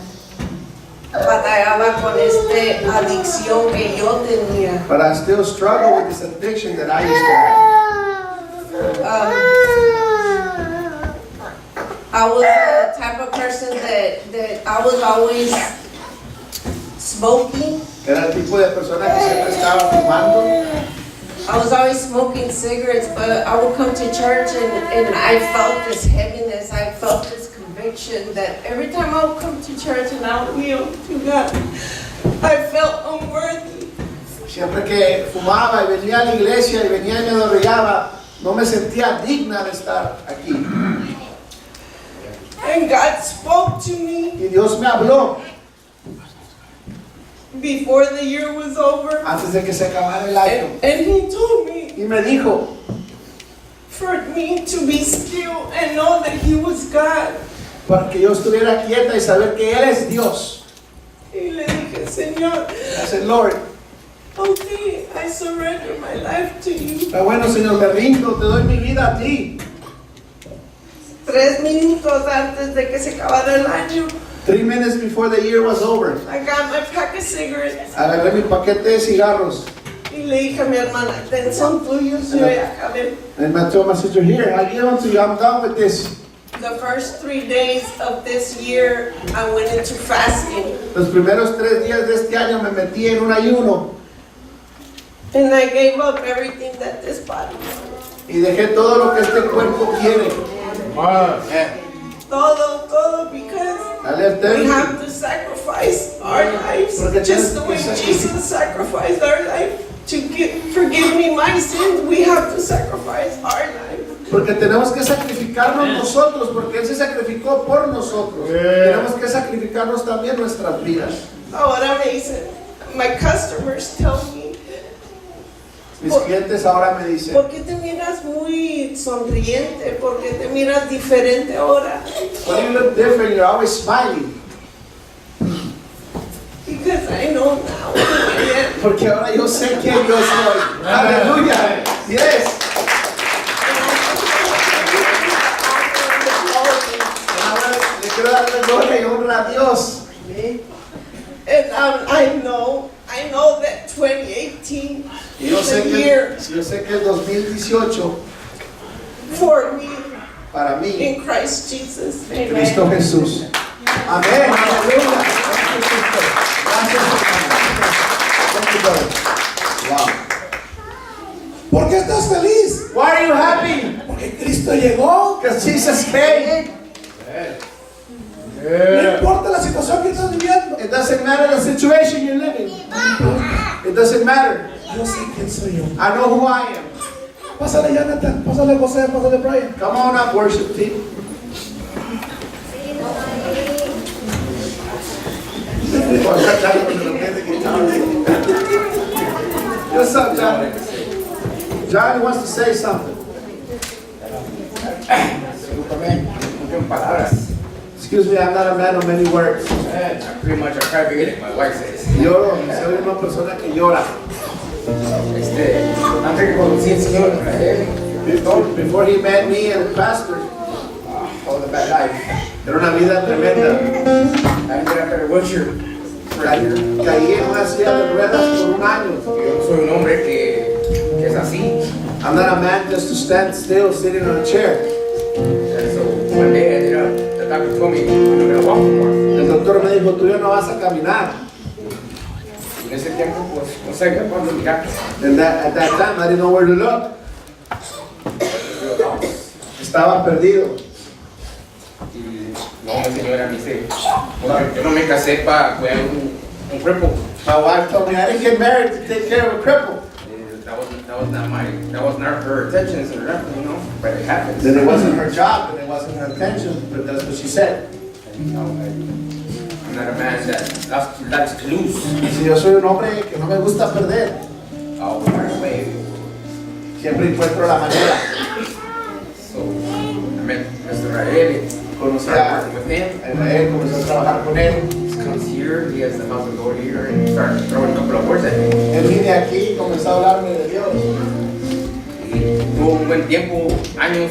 batallaba con esta adicción que yo tenía. But I still struggle with this addiction that I used to have. I was the type of person that I was always smoking. Era el tipo de persona que siempre estaba fumando. I was always smoking cigarettes, but I would come to church and I felt this heaviness, I felt this conviction that every time I would come to church and I would kneel to God, I felt unworthy. Siempre que fumaba y venía a la iglesia y venía y me arrodillaba, no me sentía digna de estar aquí. And God spoke to me Y Dios me habló before the year was over, antes de que se acabara el año. and He told me Y me dijo, for me to be still and know that He was God. para que yo estuviera quieta y saber que Él es Dios. Y le dije, Señor, I said, Lord, okay, I surrender my life to you. está bueno, Señor, me rindo, te doy mi vida a ti. 3 minutos antes de que se acabara el año, 3 minutes before the year was over, I got my pack of cigarettes. agarré mi paquete de cigarros. Y le dije a mi hermana, ten, son tuyos, yo ya acabé. And I told my sister, here, I give them to you, I'm done with this. The first 3 days of this year, I went into fasting. Los primeros 3 días de este año me metí en un ayuno And I gave up everything that this body wants. y dejé todo lo que este cuerpo quiere. Todo, because I left We everything. have to sacrifice our lives, Porque just the tenemos way que Jesus sacrificed our life. To forgive me my sins, we have to sacrifice our life. Porque tenemos que sacrificarnos nosotros, porque Él se sacrificó por nosotros. Tenemos que sacrificarnos también nuestras vidas. Ahora me dicen, my customers tell me, Mis clientes ahora me dicen, ¿por qué te miras muy sonriente? ¿Por qué te miras diferente ahora? why do you look different? You're always smiling. Because I know now who I am. Porque ahora yo sé quién yo soy. Aleluya. Yes. Ahora le quiero dar la gloria y honra a Dios. And I know that 2018 Y yo is sé a year que el 2018 for me para mí in Christ Jesus. en Cristo Jesús. Amén. Aleluya. Gracias, hermano. Thank you, brother. Wow. ¿Por qué estás feliz? Why are you happy? Porque Cristo llegó. Because Jesus came. No importa la situación que estás viviendo. It doesn't matter the situation you're living. It doesn't matter. Yo sé quién soy yo. I know who I am. Pásale Jonathan, pásale José, pásale Brian. Come on up, worship team. What's up, John? John wants to say something. Excuse me, I'm not a man of many words. I pretty much I cry beginning, my wife says. Lloro, soy una persona que llora. Antes que conocí al Señor, Before he met me and the pastor, all the bad life. era una vida tremenda. I ended up at a wheelchair for a year. Caí en una silla de ruedas por un año. Yo no soy un hombre que es así. I'm not a man just to stand still sitting on a chair. And so one day I ended up, the doctor told me, you're not gonna walk no more. El doctor me dijo, tú ya no vas a caminar. Y en ese tiempo, pues, no sabía cuándo mirar. And at that time, I didn't know where to look. Estaba perdido. Y no, mi señora me dice, yo no me casé para cuidar un cripple. My wife told me I didn't get married to take care of a cripple. That was not her intentions or nothing, you know, but it happens. Then it wasn't her job, and it wasn't her intention, but that's what she said. You know, I'm not a man that likes to lose. Si yo soy un hombre que no me gusta perder, I'll find a way. siempre encuentro la manera. So I met Mr. Rael. Conocí Started a working with him. Israel, comencé a trabajar con él. He comes here, he has the house of Lord here, and started throwing a couple of words at me. Él vine aquí y comenzó a hablarme de Dios. Y tuvo un buen tiempo, años,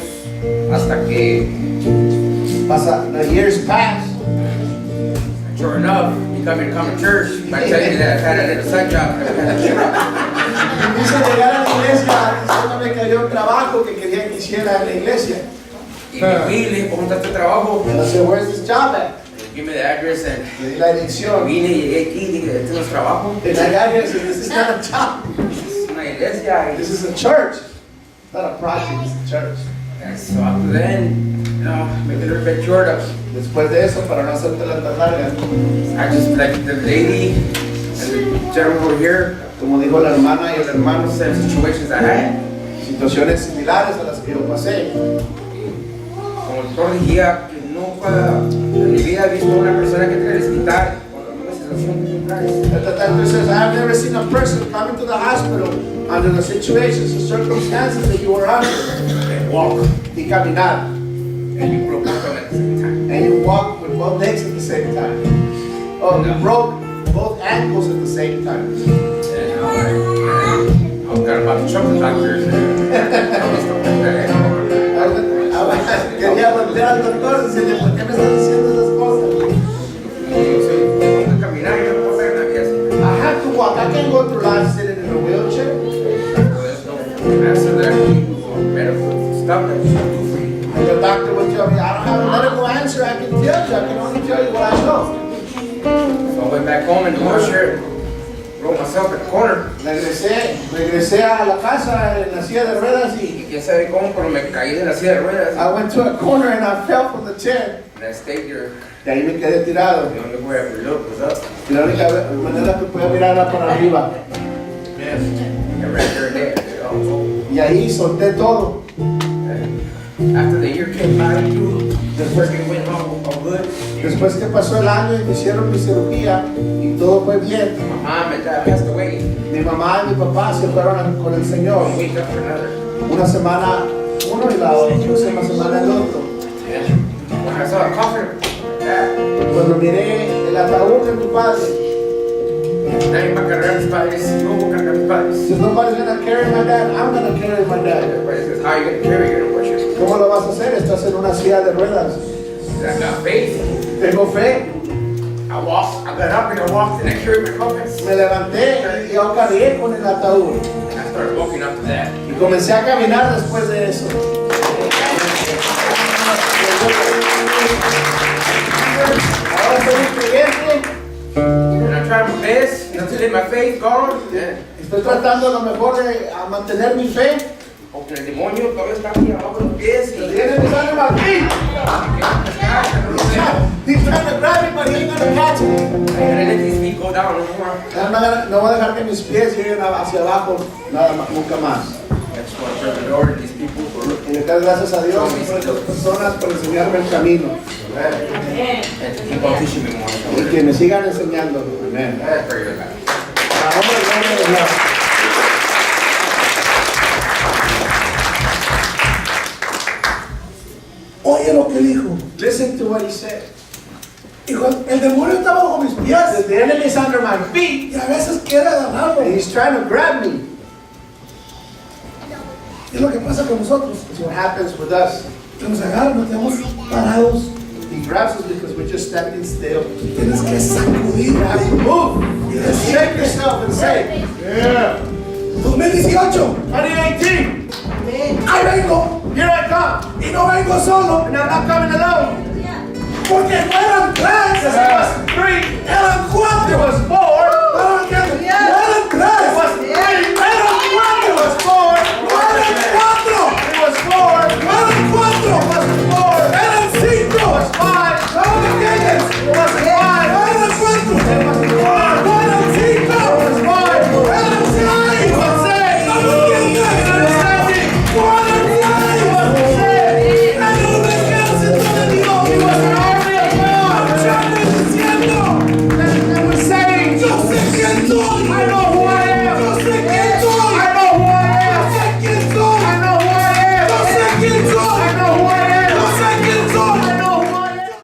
hasta que, The years passed. sure enough, he come to church by telling me that I had a little side job. Quise llegar a la iglesia diciéndome que había un trabajo que quería que hiciera en la iglesia. Y me fui, le dije, ¿cómo está este trabajo? And I said, where's this job at? Give me the address, and Le di la dirección. vine y llegué aquí, dije, este no es trabajo. And I got here and said, this is not a job. Es una iglesia. This is a church. Not a project, it's a church. And so after then, make it a little bit short of, Después de eso, para no hacerte la tan larga, I just like the lady and the gentleman over here, como dijo la hermana y el hermano, same situations I had. situaciones similares a las que yo pasé. Como el doctor decía, que nunca en mi vida he visto a una persona que trae al hospital con la misma situación que tú traes. The doctor says, I have never seen a person come into the hospital under the situations and circumstances that you were under and walk y caminar. And you broke both of them at the same time. And you walk with both legs at the same time. Oh, you broke both ankles at the same time. And I was kind of about to choke the doctors and all this stuff like that. Quería voltear al doctor y decirle, ¿por qué me estás diciendo esas cosas? Y yo soy, tengo que caminar, yo no puedo hacer nada así. I have to walk. I can't go through life sitting in a wheelchair. There's no answer that I can give you or medical stuff that you can do for you. And the doctor would tell me, I don't have a medical answer I can tell you. I can only tell you what I know. So I went back home in the wheelchair, rolled myself in the corner. Regresé a la casa en la silla de ruedas y Y quién sabe cómo, pero me caí de la silla de ruedas. I went to a corner and I fell from the the chair. And I stayed there. Y ahí me quedé tirado. The only way I could look was up. Y la única manera que podía mirar era para arriba. And right there and there, they all told. Y ahí solté todo. And after the year came by, the working went all good. Después que pasó el año y me hicieron mi cirugía y todo fue bien. My mom and dad passed away. Mi mamá y mi papá se fueron con el Señor. One week after another. Una semana uno y la próxima semana el otro. When I saw a coffin, dad, Cuando miré el ataúd de mi padre, nadie va a cargar a mis padres. Yo voy a cargar a mis padres. si nobody's gonna carry my dad, I'm gonna carry my dad. Everybody says, how are you going to carry your worship? ¿Cómo lo vas a hacer? Estás en una silla de ruedas. I got faith. Tengo fe. I got up and I walked and I carried my coffins. Me levanté y yo cargué con el ataúd. And I started walking after that. Y comencé a caminar después de eso. Ahora soy un creyente. And I tried my best not to let my faith go. Yeah. Estoy tratando lo mejor de a mantener mi fe. Porque el demonio todavía está aquí abajo de los pies. El enemy is under my feet. He's trying to grab me, but he ain't gonna catch me. I'm gonna let these feet go down no more. No voy a dejar que mis pies lleguen hacia abajo nada más, nunca más. I just want to serve the Lord and these people for looking Y le doy gracias a Dios por estas personas por enseñarme el camino and to keep on teaching me more. y que me sigan enseñando. Amén. That's very good. Para nombre del nombre de Dios. Oye lo que dijo. Listen to what he said. Dijo, el demonio está bajo mis pies The enemy is under my feet y a veces quiere agarrarlo. and he's trying to grab me. Es lo que pasa con nosotros. That's what happens with us. Que nos agarran, nos quedamos parados. He grabs us because we're just standing still. Tienes que sacudir. You have to move. You have to shake yourself and say, yeah. 2018. 2018, Ahí vengo. here I come. Y no vengo solo. And I'm not coming alone. Porque no eran Because tres. it wasn't 3, Eran it cuatro. was 4.